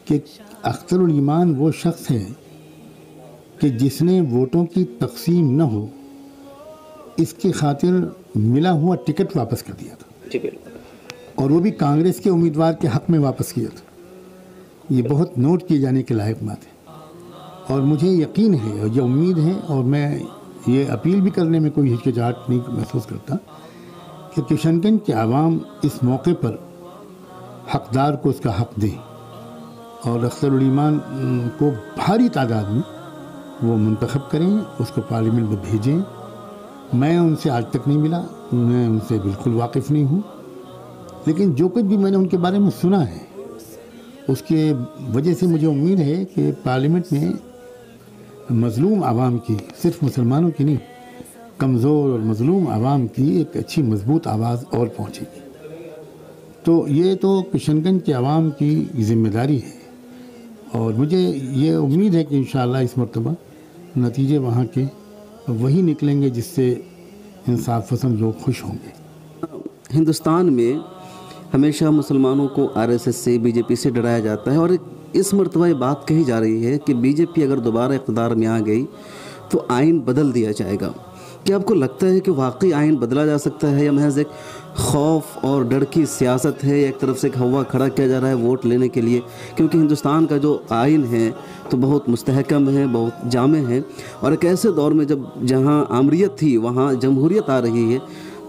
کہ اختر الایمان وہ شخص ہے کہ جس نے ووٹوں کی تقسیم نہ ہو اس کی خاطر ملا ہوا ٹکٹ واپس کر دیا تھا, اور وہ بھی کانگریس کے امیدوار کے حق میں واپس کیا تھا. یہ بہت نوٹ کیے جانے کے لائق بات ہے, اور مجھے یقین ہے اور یہ امید ہے, اور میں یہ اپیل بھی کرنے میں کوئی ہچکچاہٹ نہیں محسوس کرتا کہ کشن گنج کے عوام اس موقع پر حقدار کو اس کا حق دیں, اور اختر الایمان کو بھاری تعداد میں وہ منتخب کریں, اس کو پارلیمنٹ میں بھیجیں. میں ان سے آج تک نہیں ملا, میں ان سے بالکل واقف نہیں ہوں, لیکن جو کچھ بھی میں نے ان کے بارے میں سنا ہے اس کے وجہ سے مجھے امید ہے کہ پارلیمنٹ میں مظلوم عوام کی, صرف مسلمانوں کی نہیں, کمزور اور مظلوم عوام کی ایک اچھی مضبوط آواز اور پہنچے گی. تو یہ تو کشن گنج کے عوام کی ذمہ داری ہے, اور مجھے یہ امید ہے کہ انشاءاللہ اس مرتبہ نتیجے وہاں کے وہی نکلیں گے جس سے انصاف پسند لوگ خوش ہوں گے. ہندوستان میں ہمیشہ مسلمانوں کو RSS سے, BJP سے ڈرایا جاتا ہے, اور اس مرتبہ یہ بات کہی جا رہی ہے کہ BJP اگر دوبارہ اقتدار میں آ گئی تو آئین بدل دیا جائے گا. کیا آپ کو لگتا ہے کہ واقعی آئین بدلا جا سکتا ہے, یا محض ایک خوف اور ڈر کی سیاست ہے, ایک طرف سے ایک ہوا کھڑا کیا جا رہا ہے ووٹ لینے کے لیے؟ کیونکہ ہندوستان کا جو آئین ہے تو بہت مستحکم ہے, بہت جامع ہے, اور ایک ایسے دور میں جہاں آمریت تھی وہاں جمہوریت آ رہی ہے,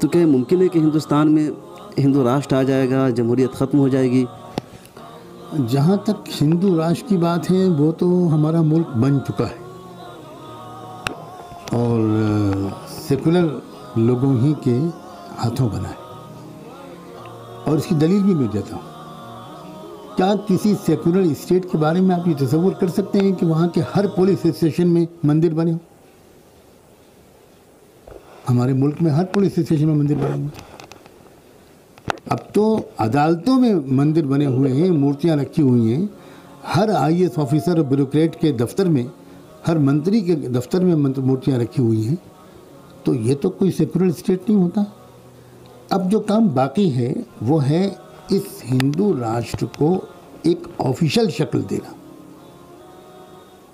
تو کیا ممکن ہے کہ ہندوستان میں ہندو راشٹر آ جائے گا, جمہوریت ختم ہو جائے گی؟ جہاں تک ہندو راشٹر کی بات ہے وہ تو ہمارا ملک بن چکا ہے, اور سیکولر لوگوں ہی کے ہاتھوں بنا ہے. اور اس کی دلیل بھی میں دیتا ہوں. کیا کسی سیکولر اسٹیٹ کے بارے میں آپ یہ تصور کر سکتے ہیں کہ وہاں کے ہر پولیس اسٹیشن میں مندر بنے ہوں؟ ہمارے ملک میں ہر پولیس اسٹیشن میں مندر بنے ہوئے. اب تو عدالتوں میں مندر بنے ہوئے ہیں, مورتیاں رکھی ہوئی ہیں. ہر IAS آفیسر اور بیوروکریٹ کے دفتر میں, ہر منتری کے دفتر میں مورتیاں رکھی ہوئی ہیں. تو یہ تو کوئی سیکولر اسٹیٹ نہیں ہوتا. اب جو کام باقی ہے وہ ہے اس ہندو راشٹر کو ایک آفیشل شکل دینا.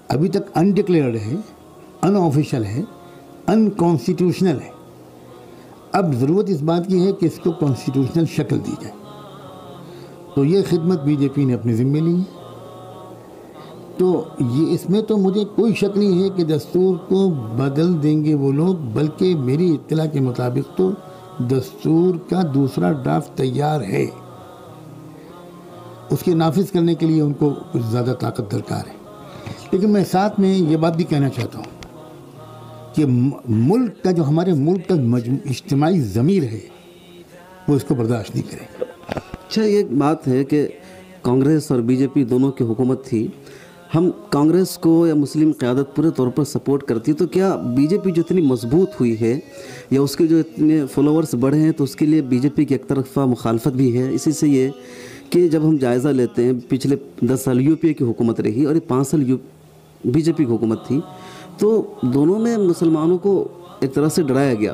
ابھی تک انڈکلیئرڈ ہے, ان آفیشل ہے, ان کانسٹیٹیوشنل ہے. اب ضرورت اس بات کی ہے کہ اس کو کانسٹیٹیوشنل شکل دی جائے. تو یہ خدمت BJP نے اپنے ذمے لی ہے. تو یہ اس میں تو مجھے کوئی شک نہیں ہے کہ دستور کو بدل دیں گے وہ لوگ, بلکہ میری اطلاع کے مطابق تو دستور کا دوسرا ڈرافٹ تیار ہے. اس کے نافذ کرنے کے لیے ان کو کچھ زیادہ طاقت درکار ہے. لیکن میں ساتھ میں یہ بات بھی کہنا چاہتا ہوں کہ ملک کا, جو ہمارے ملک کا اجتماعی ضمیر ہے, وہ اس کو برداشت نہیں کرے. اچھا, یہ بات ہے کہ کانگریس اور BJP دونوں کی حکومت تھی. ہم کانگریس کو یا مسلم قیادت پورے طور پر سپورٹ کرتی ہے, تو کیا BJP جو اتنی مضبوط ہوئی ہے یا اس کے جو اتنے فالوورز بڑھے ہیں, تو اس کے لیے BJP کی ایک طرفہ مخالفت بھی ہے؟ اسی سے یہ کہ جب ہم جائزہ لیتے ہیں, پچھلے 10 سال UPA کی حکومت رہی اور یہ 5 سال BJP کی حکومت تھی, تو دونوں میں مسلمانوں کو ایک طرح سے ڈرایا گیا.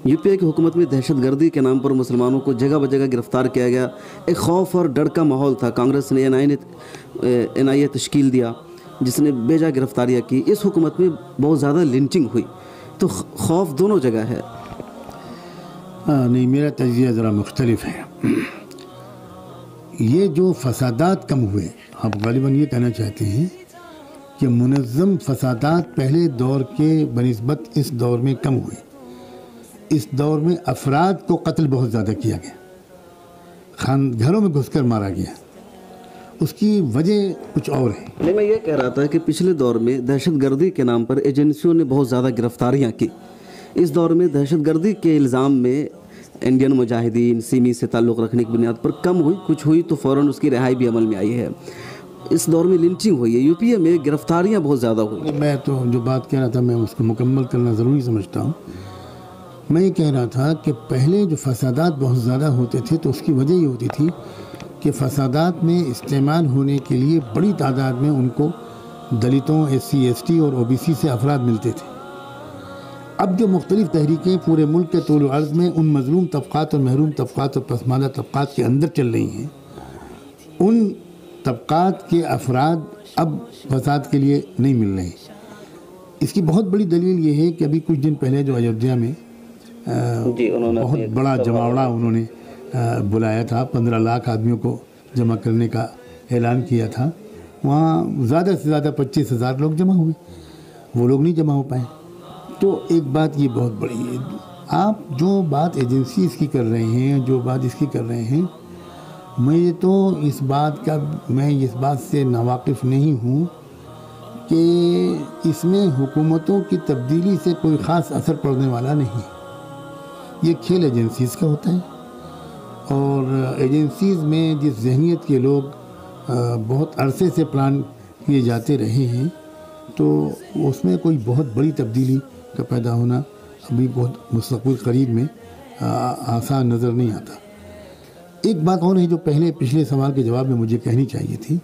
UPA کی حکومت میں دہشت گردی کے نام پر مسلمانوں کو جگہ بجگہ گرفتار کیا گیا. ایک خوف اور ڈر کا ماحول تھا. کانگریس نے NIA تشکیل دیا جس نے بے جا گرفتاریاں کی. اس حکومت میں بہت زیادہ لنچنگ ہوئی. تو خوف دونوں جگہ ہے. نہیں, میرا تجزیہ ذرا مختلف ہے. یہ جو فسادات کم ہوئے, آپ غالباً یہ کہنا چاہتے ہیں کہ منظم فسادات پہلے دور کے بنسبت اس دور میں کم ہوئے. اس دور میں افراد کو قتل بہت زیادہ کیا گیا, گھروں میں گھس کر مارا گیا. اس کی وجہ کچھ اور ہے. نہیں, میں یہ کہہ رہا تھا کہ پچھلے دور میں دہشت گردی کے نام پر ایجنسیوں نے بہت زیادہ گرفتاریاں کی. اس دور میں دہشت گردی کے الزام میں انڈین مجاہدین سیمی سے تعلق رکھنے کی بنیاد پر کم ہوئی, کچھ ہوئی تو فوراً اس کی رہائی بھی عمل میں آئی ہے. اس دور میں لنچنگ ہوئی ہے. UPA میں گرفتاریاں بہت زیادہ ہوئی. میں تو جو بات کہہ رہا تھا میں اس کو مکمل کرنا ضروری سمجھتا ہوں. میں یہ کہہ رہا تھا کہ پہلے جو فسادات بہت زیادہ ہوتے تھے تو اس کی وجہ یہ ہوتی تھی کہ فسادات میں استعمال ہونے کے لیے بڑی تعداد میں ان کو دلتوں, SC ST اور OBC سے افراد ملتے تھے. اب جو مختلف تحریکیں پورے ملک کے طول و عرض میں ان مظلوم طبقات اور محروم طبقات اور پسماندہ طبقات کے اندر چل رہی ہیں, ان طبقات کے افراد اب فساد کے لیے نہیں مل رہے. اس کی بہت بڑی دلیل یہ ہے کہ ابھی کچھ دن پہلے جو ایودھیا میں بہت بڑا جماوڑا انہوں نے بلایا تھا, 15 لاکھ آدمیوں کو جمع کرنے کا اعلان کیا تھا. وہاں زیادہ سے زیادہ 25,000 لوگ جمع ہوئے, وہ لوگ نہیں جمع ہو پائے. تو ایک بات یہ بہت بڑی ہے. آپ جو بات ایجنسیز کی کر رہے ہیں, جو بات اس کی کر رہے ہیں, میں تو اس بات سے ناواقف نہیں ہوں کہ اس میں حکومتوں کی تبدیلی سے کوئی خاص اثر پڑنے والا نہیں. یہ کھیل ایجنسیز کا ہوتا ہے, اور ایجنسیز میں جس ذہنیت کے لوگ بہت عرصے سے پلان کیے جاتے رہے ہیں, تو اس میں کوئی بہت بڑی تبدیلی کا پیدا ہونا ابھی بہت مستقبل قریب میں آسان نظر نہیں آتا. ایک بات اور ہے جو پچھلے سوال کے جواب میں مجھے کہنی چاہیے تھی,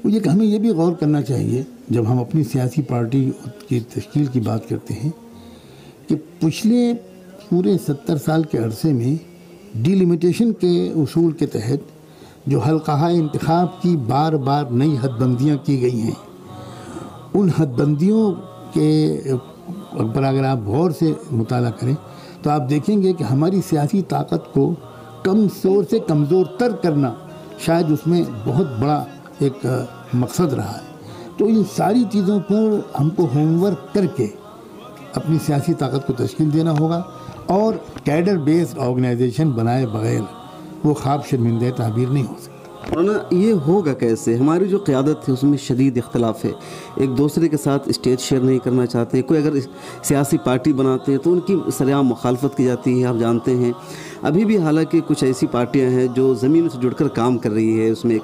وہ یہ کہ ہمیں یہ بھی غور کرنا چاہیے جب ہم اپنی سیاسی پارٹی کی تشکیل کی بات کرتے ہیں کہ پچھلے پورے 70 سال کے عرصے میں ڈیلیمیٹیشن کے اصول کے تحت جو حلقہ انتخاب کی بار بار نئی حد بندیاں کی گئی ہیں, ان حد بندیوں کے پر اگر آپ غور سے مطالعہ کریں تو آپ دیکھیں گے کہ ہماری سیاسی طاقت کو کمزور سے کمزور تر کرنا شاید اس میں بہت بڑا ایک مقصد رہا ہے. تو ان ساری چیزوں پر ہم کو ہوم ورک کر کے اپنی سیاسی طاقت کو تشکیل دینا ہوگا, اور کیڈر بیسڈ آرگنائزیشن بنائے بغیر وہ خواب شرمندہ تعبیر نہیں ہو سکتا. ورنہ یہ ہوگا کیسے؟ ہماری جو قیادت ہے اس میں شدید اختلاف ہے، ایک دوسرے کے ساتھ اسٹیج شیئر نہیں کرنا چاہتے، کوئی اگر سیاسی پارٹی بناتے ہیں تو ان کی سرعام مخالفت کی جاتی ہے، آپ جانتے ہیں۔ ابھی بھی حالانکہ کچھ ایسی پارٹیاں ہیں جو زمین سے جڑ کر کام کر رہی ہے، اس میں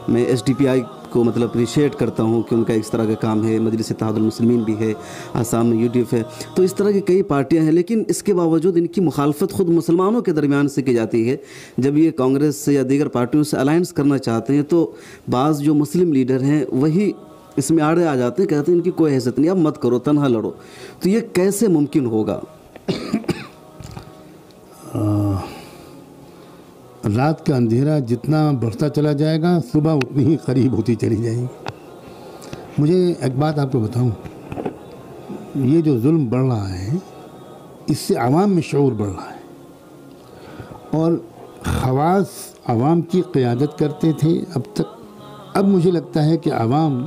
میں ایس ڈی پی آئی کو مطلب اپریشیٹ کرتا ہوں کہ ان کا اس طرح کا کام ہے، مجلس اتحاد المسلمین بھی ہے، آسام میں UDF ہے، تو اس طرح کی کئی پارٹیاں ہیں، لیکن اس کے باوجود ان کی مخالفت خود مسلمانوں کے درمیان سے کی جاتی ہے۔ جب یہ کانگریس سے یا دیگر پارٹیوں سے الائنس کرنا چاہتے ہیں تو بعض جو مسلم لیڈر ہیں وہی اس میں آڑے آ جاتے ہیں، کہتے ہیں ان کی کوئی حیثیت نہیں، اب مت کرو، تنہا لڑو۔ تو یہ کیسے ممکن ہوگا؟ رات کا اندھیرا جتنا بڑھتا چلا جائے گا صبح اتنی ہی قریب ہوتی چلی جائے گی۔ مجھے ایک بات آپ کو بتاؤں، یہ جو ظلم بڑھ رہا ہے اس سے عوام میں شعور بڑھ رہا ہے، اور خواص عوام کی قیادت کرتے تھے اب تک، اب مجھے لگتا ہے کہ عوام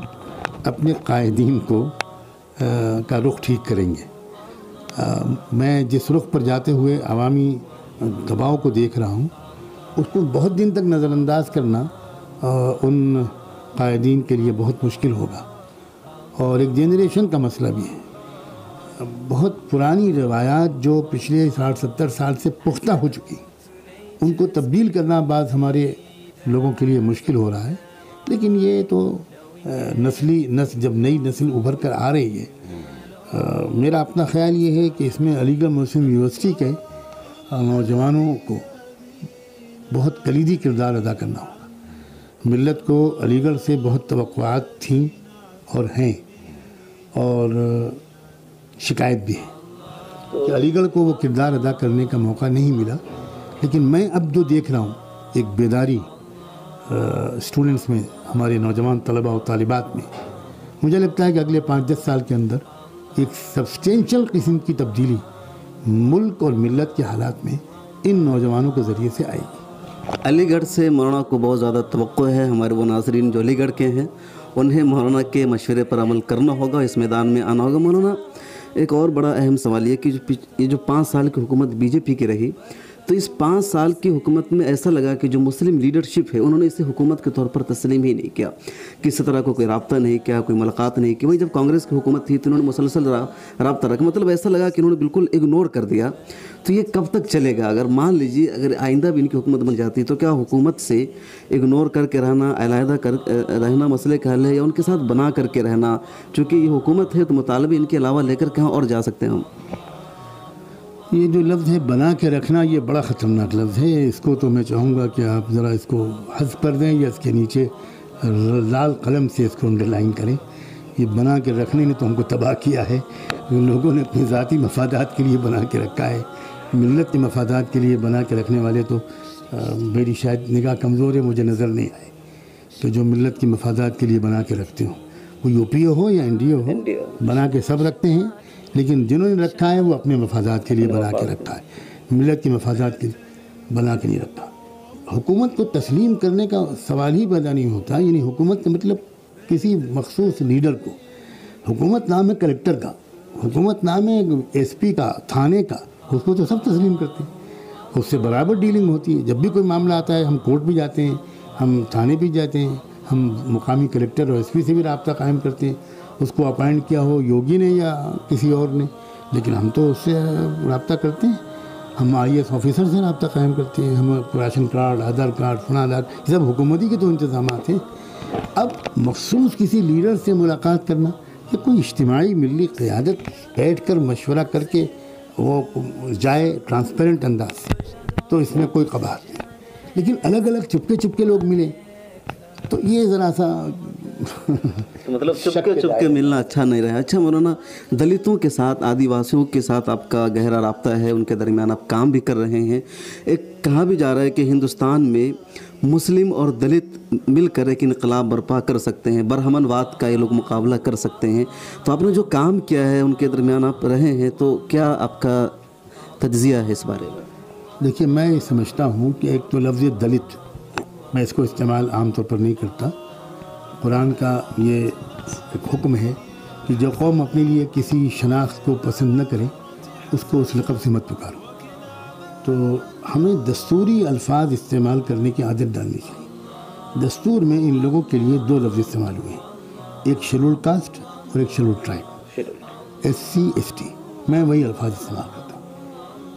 اپنے قائدین کو کا رخ ٹھیک کریں گے۔ میں جس رخ پر جاتے ہوئے عوامی دباؤ کو دیکھ رہا ہوں اس کو بہت دن تک نظر انداز کرنا ان قائدین کے لیے بہت مشکل ہوگا، اور ایک جنریشن کا مسئلہ بھی ہے۔ بہت پرانی روایات جو پچھلے 60-70 سال سے پختہ ہو چکی، ان کو تبدیل کرنا بعض ہمارے لوگوں کے لیے مشکل ہو رہا ہے، لیکن یہ تو نسل جب نئی نسل ابھر کر آ رہی ہے، میرا اپنا خیال یہ ہے کہ اس میں علی گڑھ مسلم یونیورسٹی کے نوجوانوں کو بہت کلیدی کردار ادا کرنا ہوگا۔ ملت کو علی گڑھ سے بہت توقعات تھیں اور ہیں، اور شکایت بھی ہے کہ علی گڑھ کو وہ کردار ادا کرنے کا موقع نہیں ملا، لیکن میں اب جو دیکھ رہا ہوں ایک بیداری اسٹوڈنٹس میں، ہمارے نوجوان طلباء و طالبات میں، مجھے لگتا ہے کہ اگلے 5-10 سال کے اندر ایک سبسٹینشل قسم کی تبدیلی ملک اور ملت کے حالات میں ان نوجوانوں کے ذریعے سے آئے گی۔ علی گڑھ سے مولانا کو بہت زیادہ توقع ہے، ہمارے وہ ناظرین جو علی گڑھ کے ہیں انہیں مولانا کے مشورے پر عمل کرنا ہوگا، اس میدان میں آنا ہوگا۔ مولانا ایک اور بڑا اہم سوال یہ کہ یہ جو 5 سال کی حکومت BJP کی رہی، تو اس 5 سال کی حکومت میں ایسا لگا کہ جو مسلم لیڈرشپ ہے انہوں نے اسے حکومت کے طور پر تسلیم ہی نہیں کیا، کسی طرح کو کوئی رابطہ نہیں کیا، کوئی ملاقات نہیں کی۔ وہی جب کانگریس کی حکومت تھی تو انہوں نے مسلسل رابطہ رکھا، مطلب ایسا لگا کہ انہوں نے بالکل اگنور کر دیا۔ تو یہ کب تک چلے گا؟ اگر مان لیجیے اگر آئندہ بھی ان کی حکومت بن جاتی تو کیا حکومت سے اگنور کر کے رہنا، علیحدہ کر رہنا مسئلے کا حل ہے، یا ان کے ساتھ بنا کر کے رہنا؟ چونکہ یہ حکومت ہے تو مطالبے ان کے علاوہ لے کر کہاں اور جا سکتے ہیں ہم؟ یہ جو لفظ ہے بنا کے رکھنا، یہ بڑا خطرناک لفظ ہے، اس کو تو میں چاہوں گا کہ آپ ذرا اس کو حذف کر دیں یا اس کے نیچے لال قلم سے اس کو انڈر لائن کریں۔ یہ بنا کے رکھنے نے تو ہم کو تباہ کیا ہے، لوگوں نے اپنے ذاتی مفادات کے لیے بنا کے رکھا ہے، ملت کے مفادات کے لیے بنا کے رکھنے والے تو میری شاید نگاہ کمزور ہے، مجھے نظر نہیں آئے کہ جو ملت کے مفادات کے لیے بنا کے رکھتے ہوں، وہ UPA ہو یا NDA ہو، بنا کے سب رکھتے ہیں، لیکن جنہوں نے رکھا ہے وہ اپنے مفادات کے لیے بنا کے رکھا ہے، ملت کے مفادات کے لیے بنا کے نہیں رکھا۔ حکومت کو تسلیم کرنے کا سوال ہی پیدا نہیں ہوتا، یعنی حکومت کا مطلب کسی مخصوص لیڈر کو، حکومت نام ہے کلیکٹر کا، حکومت نام ہے SP کا، تھانے کا، اس کو تو سب تسلیم کرتے ہیں، اس سے برابر ڈیلنگ ہوتی ہے۔ جب بھی کوئی معاملہ آتا ہے ہم کورٹ بھی جاتے ہیں، ہم تھانے بھی جاتے ہیں، ہم مقامی کلیکٹر اور SP سے بھی رابطہ قائم کرتے ہیں، اس کو اپائنٹ کیا ہو یوگی نے یا کسی اور نے، لیکن ہم تو اس سے رابطہ کرتے ہیں، ہم IAS آفیسر سے رابطہ قائم کرتے ہیں، ہم راشن کارڈ، آدھار کارڈ، فلاں آدھار، یہ سب حکومتی کے تو انتظامات ہیں۔ اب مخصوص کسی لیڈر سے ملاقات کرنا، یہ کوئی اجتماعی ملی قیادت بیٹھ کر مشورہ کر کے وہ جائے ٹرانسپیرنٹ انداز سے، تو اس میں کوئی قباحت نہیں، لیکن الگ الگ چپکے چپکے لوگ ملے تو یہ ذرا سا مطلب چپکے ملنا اچھا نہیں رہا۔ اچھا مولانا، دلتوں کے ساتھ، آدی واسیوں کے ساتھ آپ کا گہرا رابطہ ہے، ان کے درمیان آپ کام بھی کر رہے ہیں، ایک کہا بھی جا رہا ہے کہ ہندوستان میں مسلم اور دلت مل کر ایک انقلاب برپا کر سکتے ہیں، برہمن واد کا یہ لوگ مقابلہ کر سکتے ہیں۔ تو آپ نے جو کام کیا ہے ان کے درمیان آپ رہے ہیں، تو کیا آپ کا تجزیہ ہے اس بارے میں؟ دیکھیے، میں یہ سمجھتا ہوں کہ ایک تو لفظ دلت، میں اس کو استعمال عام طور پر نہیں کرتا، قرآن کا یہ ایک حکم ہے کہ جو قوم اپنے لیے کسی شناخت کو پسند نہ کرے اس کو اس لقب سے مت پکارو، تو ہمیں دستوری الفاظ استعمال کرنے کی عادت ڈالنی چاہیے۔ دستور میں ان لوگوں کے لیے 2 لفظ استعمال ہوئے ہیں، ایک شیڈول کاسٹ اور ایک شیڈول ٹرائب، SC ST، میں وہی الفاظ استعمال کرتا ہوں۔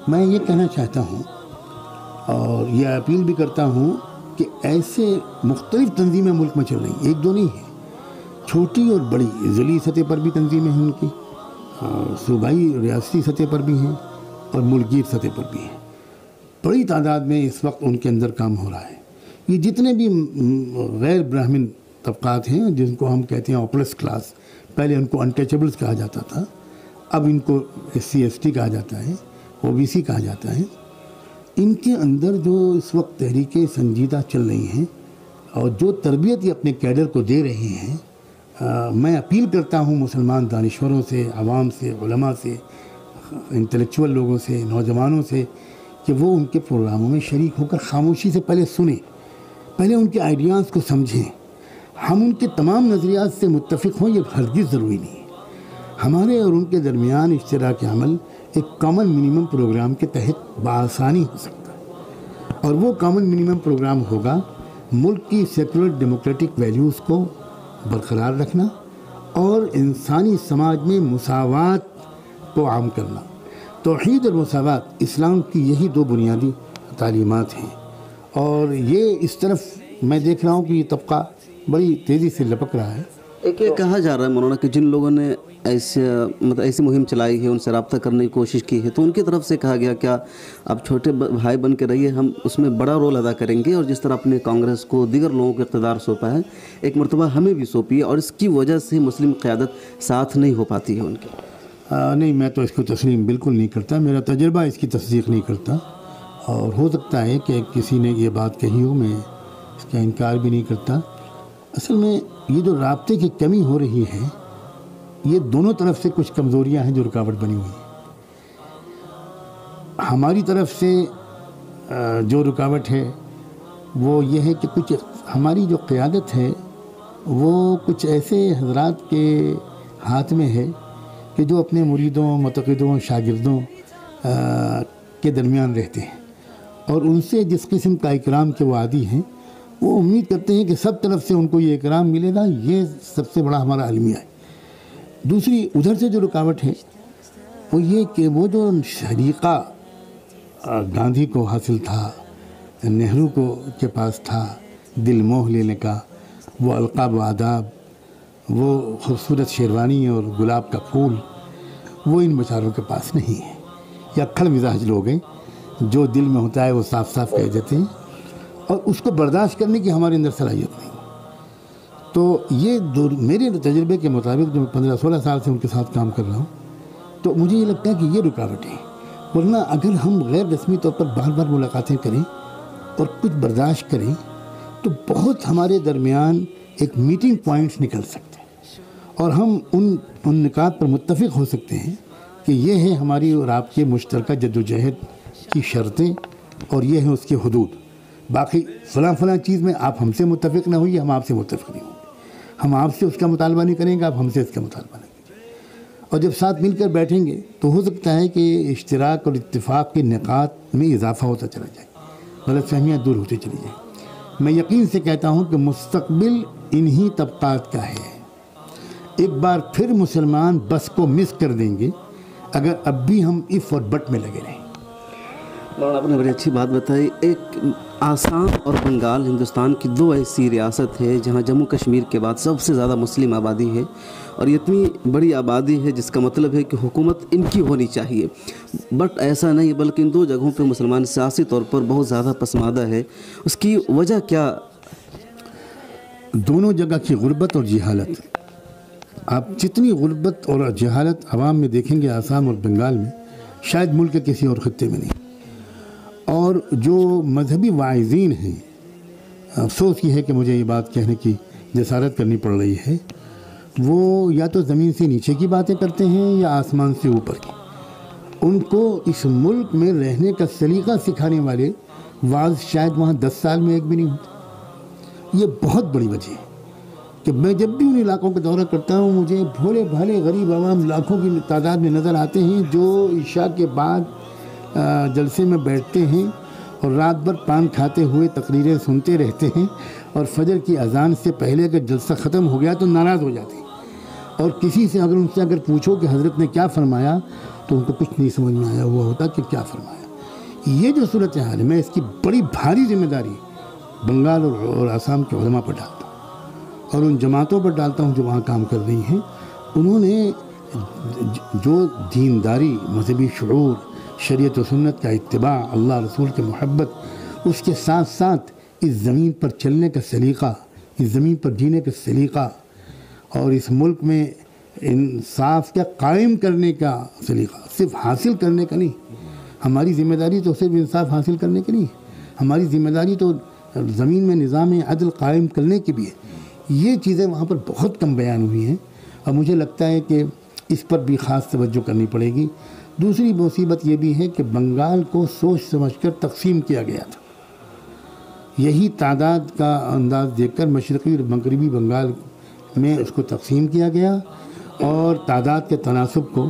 میں یہ کہنا چاہتا ہوں اور یہ اپیل بھی کرتا ہوں کہ ایسے مختلف تنظیمیں ملک میں چل رہی ہیں، 1-2 نہیں ہیں، چھوٹی اور بڑی ضلعی سطح پر بھی تنظیمیں ہیں ان کی، صوبائی ریاستی سطح پر بھی ہیں اور ملکی سطح پر بھی ہیں۔ بڑی تعداد میں اس وقت ان کے اندر کام ہو رہا ہے۔ یہ جتنے بھی غیر براہمن طبقات ہیں جن کو ہم کہتے ہیں اوپلس کلاس، پہلے ان کو انٹچیبلز کہا جاتا تھا، اب ان کو SC ST کہا جاتا ہے، OBC کہا جاتا ہے، ان کے اندر جو اس وقت تحریکیں سنجیدہ چل رہی ہیں اور جو تربیت یہ اپنے کیڈر کو دے رہے ہیں، میں اپیل کرتا ہوں مسلمان دانشوروں سے، عوام سے، علماء سے، انٹلیکچول لوگوں سے، نوجوانوں سے کہ وہ ان کے پروگراموں میں شریک ہو کر خاموشی سے پہلے سنیں، پہلے ان کے آئیڈیاز کو سمجھیں۔ ہم ان کے تمام نظریات سے متفق ہوں یہ ہرگز ضروری نہیں ہے۔ ہمارے اور ان کے درمیان اشتراک عمل ایک کامن منیمم پروگرام کے تحت بآسانی ہو سکتا ہے، اور وہ کامن منیمم پروگرام ہوگا ملک کی سیکولر ڈیموکریٹک ویلیوز کو برقرار رکھنا اور انسانی سماج میں مساوات کو عام کرنا۔ توحید اور مساوات اسلام کی یہی 2 بنیادی تعلیمات ہیں، اور یہ اس طرف میں دیکھ رہا ہوں کہ یہ طبقہ بڑی تیزی سے لپک رہا ہے۔ ایک یہ کہا جا رہا ہے مولانا کہ جن لوگوں نے ایسی مہم چلائی ہے، ان سے رابطہ کرنے کی کوشش کی ہے، تو ان کی طرف سے کہا گیا کیا آپ چھوٹے بھائی بن کے رہیے، ہم اس میں بڑا رول ادا کریں گے، اور جس طرح اپنے کانگریس کو دیگر لوگوں کو اقتدار سونپا ہے، ایک مرتبہ ہمیں بھی سونپیے، اور اس کی وجہ سے مسلم قیادت ساتھ نہیں ہو پاتی ہے ان کی۔ نہیں، میں تو اس کو تسلیم بالکل نہیں کرتا، میرا تجربہ اس کی تصدیق نہیں کرتا، اور ہو سکتا ہے کہ کسی نے یہ بات کہی ہو، میں اس کا انکار بھی نہیں کرتا۔ اصل میں یہ جو رابطے کی کمی ہو رہی ہے، یہ دونوں طرف سے کچھ کمزوریاں ہیں جو رکاوٹ بنی ہوئی ہیں۔ ہماری طرف سے جو رکاوٹ ہے وہ یہ ہے کہ کچھ ہماری جو قیادت ہے وہ کچھ ایسے حضرات کے ہاتھ میں ہے کہ جو اپنے مریدوں، معتقدوں، شاگردوں کے درمیان رہتے ہیں، اور ان سے جس قسم کا اکرام کے وہ عادی ہیں، وہ امید کرتے ہیں کہ سب طرف سے ان کو یہ اکرام ملے گا۔ یہ سب سے بڑا ہمارا المیہ ہے۔ دوسری ادھر سے جو رکاوٹ ہے وہ یہ کہ وہ جو شریقہ گاندھی کو حاصل تھا، نہرو کے پاس تھا، دل موہ لینے کا، وہ القاب و آداب، وہ خوبصورت شیروانی اور گلاب کا پھول، وہ ان بیچاروں کے پاس نہیں ہے۔ یا کھڑ مزاج لوگ ہیں، جو دل میں ہوتا ہے وہ صاف صاف کہہ دیتے ہیں، اور اس کو برداشت کرنے کی ہمارے اندر صلاحیت نہیں۔ تو یہ میرے تجربے کے مطابق جو میں 15-16 سال سے ان کے ساتھ کام کر رہا ہوں، تو مجھے یہ لگتا ہے کہ یہ رکاوٹیں ہیں۔ ورنہ اگر ہم غیر رسمی طور پر بار بار ملاقاتیں کریں اور کچھ برداشت کریں تو بہت ہمارے درمیان ایک میٹنگ پوائنٹس نکل سکتے ہیں، اور ہم ان نکات پر متفق ہو سکتے ہیں کہ یہ ہے ہماری اور آپ کے مشترکہ جدوجہد کی شرطیں، اور یہ ہیں اس کے حدود۔ باقی فلاں چیز میں آپ ہم سے متفق نہ ہوئیے، ہم آپ سے متفق نہیں ہوں گے، ہم آپ سے اس کا مطالبہ نہیں کریں گے، آپ ہم سے اس کا مطالبہ نہیں کیجیے، اور جب ساتھ مل کر بیٹھیں گے تو ہو سکتا ہے کہ اشتراک اور اتفاق کے نکات میں اضافہ ہوتا چلا جائے، غلط فہمیاں دور ہوتی چلی جائیں۔ میں یقین سے کہتا ہوں کہ مستقبل انہی طبقات کا ہے۔ ایک بار پھر مسلمان بس کو مس کر دیں گے اگر اب بھی ہم اف اور بٹ میں لگے رہیں۔ مولانا آپ نے بڑی اچھی بات بتائی۔ ایک آسام اور بنگال ہندوستان کی 2 ایسی ریاست ہے جہاں جموں کشمیر کے بعد سب سے زیادہ مسلم آبادی ہے، اور اتنی بڑی آبادی ہے جس کا مطلب ہے کہ حکومت ان کی ہونی چاہیے، بٹ ایسا نہیں، بلکہ ان 2 جگہوں پہ مسلمان سیاسی طور پر بہت زیادہ پسماندہ ہے۔ اس کی وجہ کیا؟ دونوں جگہ کی غربت اور جہالت۔ آپ جتنی غربت اور جہالت عوام میں دیکھیں گے آسام اور بنگال میں، شاید ملک کے کسی اور خطے میں نہیں۔ اور جو مذہبی واعظین ہیں، افسوس یہ ہے کہ مجھے یہ بات کہنے کی جسارت کرنی پڑ رہی ہے، وہ یا تو زمین سے نیچے کی باتیں کرتے ہیں یا آسمان سے اوپر کی۔ ان کو اس ملک میں رہنے کا سلیقہ سکھانے والے واعظ شاید وہاں 10 سال میں ایک بھی نہیں ہوتے۔ یہ بہت بڑی وجہ ہے کہ میں جب بھی ان علاقوں کا دورہ کرتا ہوں، مجھے بھولے بھالے غریب عوام لاکھوں کی تعداد میں نظر آتے ہیں جو عشاء کے بعد جلسے میں بیٹھتے ہیں اور رات بھر پان کھاتے ہوئے تقریریں سنتے رہتے ہیں، اور فجر کی اذان سے پہلے اگر جلسہ ختم ہو گیا تو ناراض ہو جاتے ہیں، اور کسی سے ان سے اگر پوچھو کہ حضرت نے کیا فرمایا تو ان کو کچھ نہیں سمجھ میں آیا ہوا ہوتا کہ کیا فرمایا۔ یہ جو صورتحال ہے، میں اس کی بڑی بھاری ذمہ داری بنگال اور آسام کے علماء پر ڈالتا ہوں، اور ان جماعتوں پر ڈالتا ہوں جو وہاں کام کر رہی ہیں۔ انہوں نے جو دینداری، مذہبی شعور، شریعت و سنت کا اتباع، اللہ رسول کی محبت، اس کے ساتھ ساتھ اس زمین پر چلنے کا سلیقہ، اس زمین پر جینے کا سلیقہ، اور اس ملک میں انصاف کا قائم کرنے کا سلیقہ، صرف حاصل کرنے کا نہیں۔ ہماری ذمہ داری تو صرف انصاف حاصل کرنے کی نہیں ہے، ہماری ذمہ داری تو زمین میں نظام عدل قائم کرنے کی بھی ہے۔ یہ چیزیں وہاں پر بہت کم بیان ہوئی ہیں، اور مجھے لگتا ہے کہ اس پر بھی خاص توجہ کرنی پڑے گی۔ دوسری مصیبت یہ بھی ہے کہ بنگال کو سوچ سمجھ کر تقسیم کیا گیا تھا۔ یہی تعداد کا انداز دیکھ کر مشرقی اور مغربی بنگال میں اس کو تقسیم کیا گیا، اور تعداد کے تناسب کو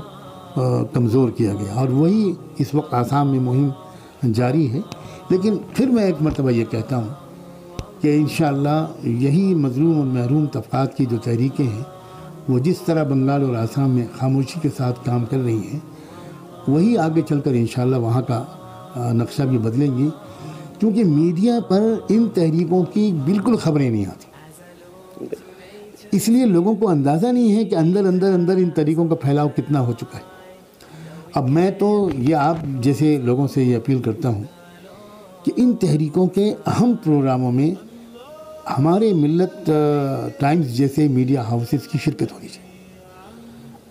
کمزور کیا گیا، اور وہی اس وقت آسام میں مہم جاری ہے۔ لیکن پھر میں ایک مرتبہ یہ کہتا ہوں کہ انشاءاللہ یہی مظلوم اور محروم طبقات کی جو تحریکیں ہیں، وہ جس طرح بنگال اور آسام میں خاموشی کے ساتھ کام کر رہی ہیں، وہی آگے چل کر انشاءاللہ وہاں کا نقشہ بھی بدلیں گی، کیونکہ میڈیا پر ان تحریکوں کی بالکل خبریں نہیں آتی، اس لیے لوگوں کو اندازہ نہیں ہے کہ اندر ان تحریکوں کا پھیلاؤ کتنا ہو چکا ہے۔ اب میں تو یہ آپ جیسے لوگوں سے یہ اپیل کرتا ہوں کہ ان تحریکوں کے اہم پروگراموں میں ہمارے ملت ٹائمز جیسے میڈیا ہاؤسز کی شرکت ہونی چاہیے۔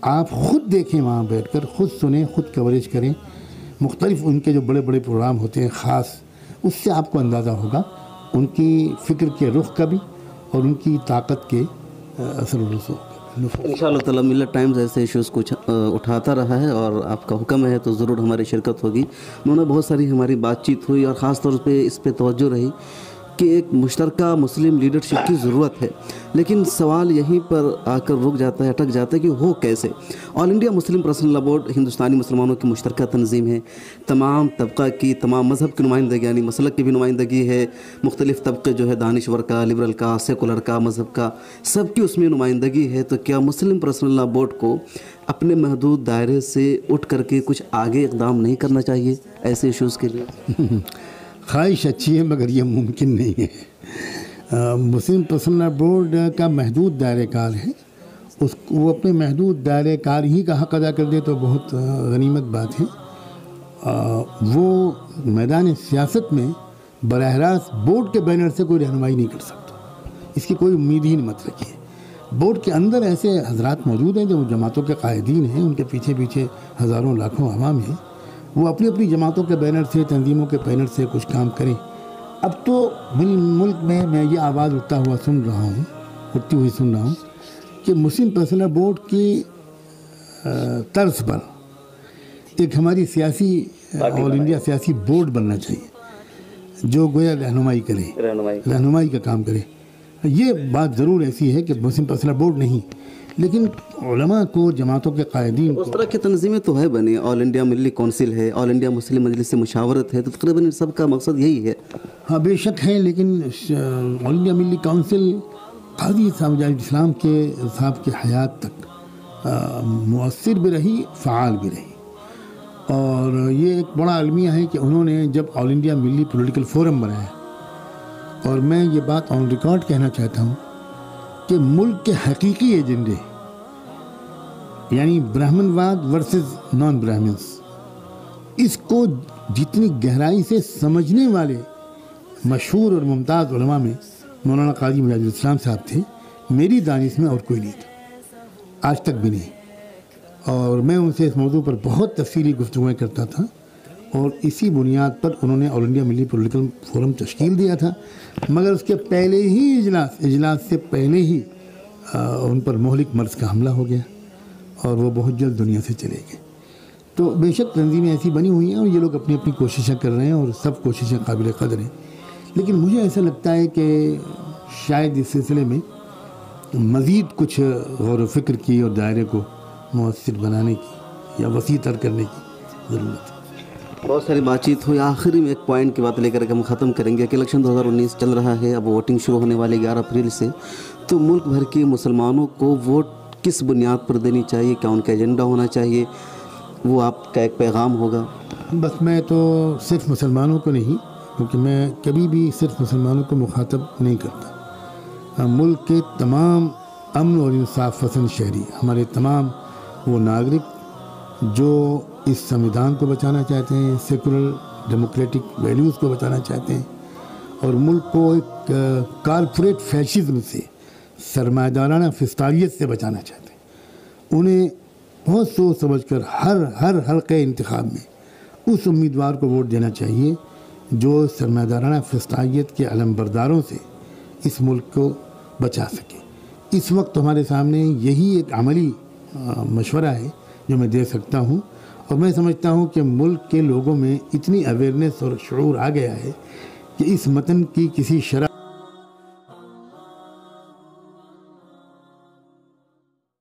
آپ خود دیکھیں، وہاں بیٹھ کر خود سنیں، خود کوریج کریں، مختلف ان کے جو بڑے بڑے پروگرام ہوتے ہیں خاص، اس سے آپ کو اندازہ ہوگا ان کی فکر کے رخ کا بھی اور ان کی طاقت کے اثر و رسوخ کا۔ انشاءاللہ تعالی ملت ٹائمز ایسے ایشوز کو اٹھاتا رہا ہے، اور آپ کا حکم ہے تو ضرور ہماری شرکت ہوگی۔ انہوں نے بہت ساری ہماری بات چیت ہوئی، اور خاص طور پہ اس پہ توجہ رہی کہ ایک مشترکہ مسلم لیڈرشپ کی ضرورت ہے، لیکن سوال یہیں پر آ کر رک جاتا ہے، اٹک جاتا ہے کہ ہو کیسے۔ آل انڈیا مسلم پرسنل لا بورڈ ہندوستانی مسلمانوں کی مشترکہ تنظیم ہے، تمام طبقہ کی، تمام مذہب کی نمائندگی، یعنی مسلک کی بھی نمائندگی ہے، مختلف طبقے جو ہے دانشور کا، لبرل کا، سیکولر کا، مذہب کا، سب کی اس میں نمائندگی ہے۔ تو کیا مسلم پرسنل لا بورڈ کو اپنے محدود دائرے سے اٹھ کر کے کچھ آگے اقدام نہیں کرنا چاہیے ایسے ایشوز کے لیے؟ خواہش اچھی ہے مگر یہ ممکن نہیں ہے۔ مسلم پرسنل لا بورڈ کا محدود دائرہ کار ہے، وہ اپنے محدود دائرہ کار ہی کا حق ادا کر دے تو بہت غنیمت بات ہے۔ وہ میدان سیاست میں براہ راست بورڈ کے بینر سے کوئی رہنمائی نہیں کر سکتا، اس کی کوئی امید ہی مت رکھیے۔ بورڈ کے اندر ایسے حضرات موجود ہیں جو جماعتوں کے قائدین ہیں، ان کے پیچھے پیچھے ہزاروں لاکھوں عوام ہیں، وہ اپنی اپنی جماعتوں کے بینر سے، تنظیموں کے بینر سے کچھ کام کریں۔ اب تو ملک میں یہ آواز اٹھتی ہوئی سن رہا ہوں کہ مسلم پرسنل لا بورڈ کی طرز پر ایک ہماری سیاسی آل انڈیا سیاسی بورڈ بننا چاہیے جو گویا رہنمائی کرے، رہنمائی کا کام کرے۔ یہ بات ضرور ایسی ہے کہ مسلم پرسنل لا بورڈ نہیں، لیکن علماء کو، جماعتوں کے قائدین کو، اس طرح کی تنظیمیں تو ہے بنی، آل انڈیا ملی کونسل ہے، آل انڈیا مسلم مجلس سے مشاورت ہے، تو تقریباً سب کا مقصد یہی ہے۔ ہاں بے شک ہے، لیکن آل انڈیا ملی کونسل قاضی صاحب اسلام کے صاحب کی حیات تک مؤثر بھی رہی، فعال بھی رہی، اور یہ ایک بڑا المیہ ہے کہ انہوں نے جب آل انڈیا ملی پولیٹیکل فورم بنایا، اور میں یہ بات آن ریکارڈ کہنا چاہتا ہوں کہ ملک کے حقیقی ایجنڈے، یعنی برہمن واد ورسز نان برہمنس، اس کو جتنی گہرائی سے سمجھنے والے مشہور اور ممتاز علماء میں مولانا قاضی مجاز الاسلام صاحب تھے، میری دانش میں اور کوئی نہیں تھا، آج تک بھی نہیں، اور میں ان سے اس موضوع پر بہت تفصیلی گفتگویں کرتا تھا، اور اسی بنیاد پر انہوں نے آل انڈیا ملی پولیٹیکل فورم تشکیل دیا تھا، مگر اس کے پہلے ہی اجلاس سے پہلے ہی ان پر مہلک مرض کا حملہ ہو گیا، اور وہ بہت جلد دنیا سے چلے گئے۔ تو بے شک تنظیمیں ایسی بنی ہوئی ہیں، اور یہ لوگ اپنی اپنی کوششیں کر رہے ہیں، اور سب کوششیں قابل قدر ہیں، لیکن مجھے ایسا لگتا ہے کہ شاید اس سلسلے میں مزید کچھ غور و فکر کی اور دائرے کو مؤثر بنانے کی یا وسیع تر کرنے کی ضرورت ہے۔ بہت ساری بات چیت ہوئی. آخری میں ایک پوائنٹ کی بات لے کر کے ہم ختم کریں گے کہ الیکشن 2019 چل رہا ہے. اب ووٹنگ شروع ہونے والی 11 اپریل سے. تو ملک بھر کے مسلمانوں کو ووٹ کس بنیاد پر دینی چاہیے؟ کیا ان کا ایجنڈا ہونا چاہیے؟ وہ آپ کا ایک پیغام ہوگا. بس میں تو صرف مسلمانوں کو نہیں، کیونکہ میں کبھی بھی صرف مسلمانوں کو مخاطب نہیں کرتا. ملک کے تمام امن اور انصاف پسند شہری، ہمارے تمام وہ ناگرک جو اس سمویدھان کو بچانا چاہتے ہیں، سیکولر ڈیموکریٹک ویلیوز کو بچانا چاہتے ہیں، اور ملک کو ایک کارپوریٹ فیشزم سے، سرمایہ دارانہ فسطاریت سے بچانا چاہتے ہیں، انہیں بہت سوچ سمجھ کر ہر حلقے انتخاب میں اس امیدوار کو ووٹ دینا چاہیے جو سرمایہ دارانہ فسطاریت کے علمبرداروں سے اس ملک کو بچا سکے. اس وقت ہمارے سامنے یہی ایک عملی مشورہ ہے جو میں دے سکتا ہوں، اور میں سمجھتا ہوں کہ ملک کے لوگوں میں اتنی اویئرنیس اور شعور آ گیا ہے کہ اس متن کی کسی شرح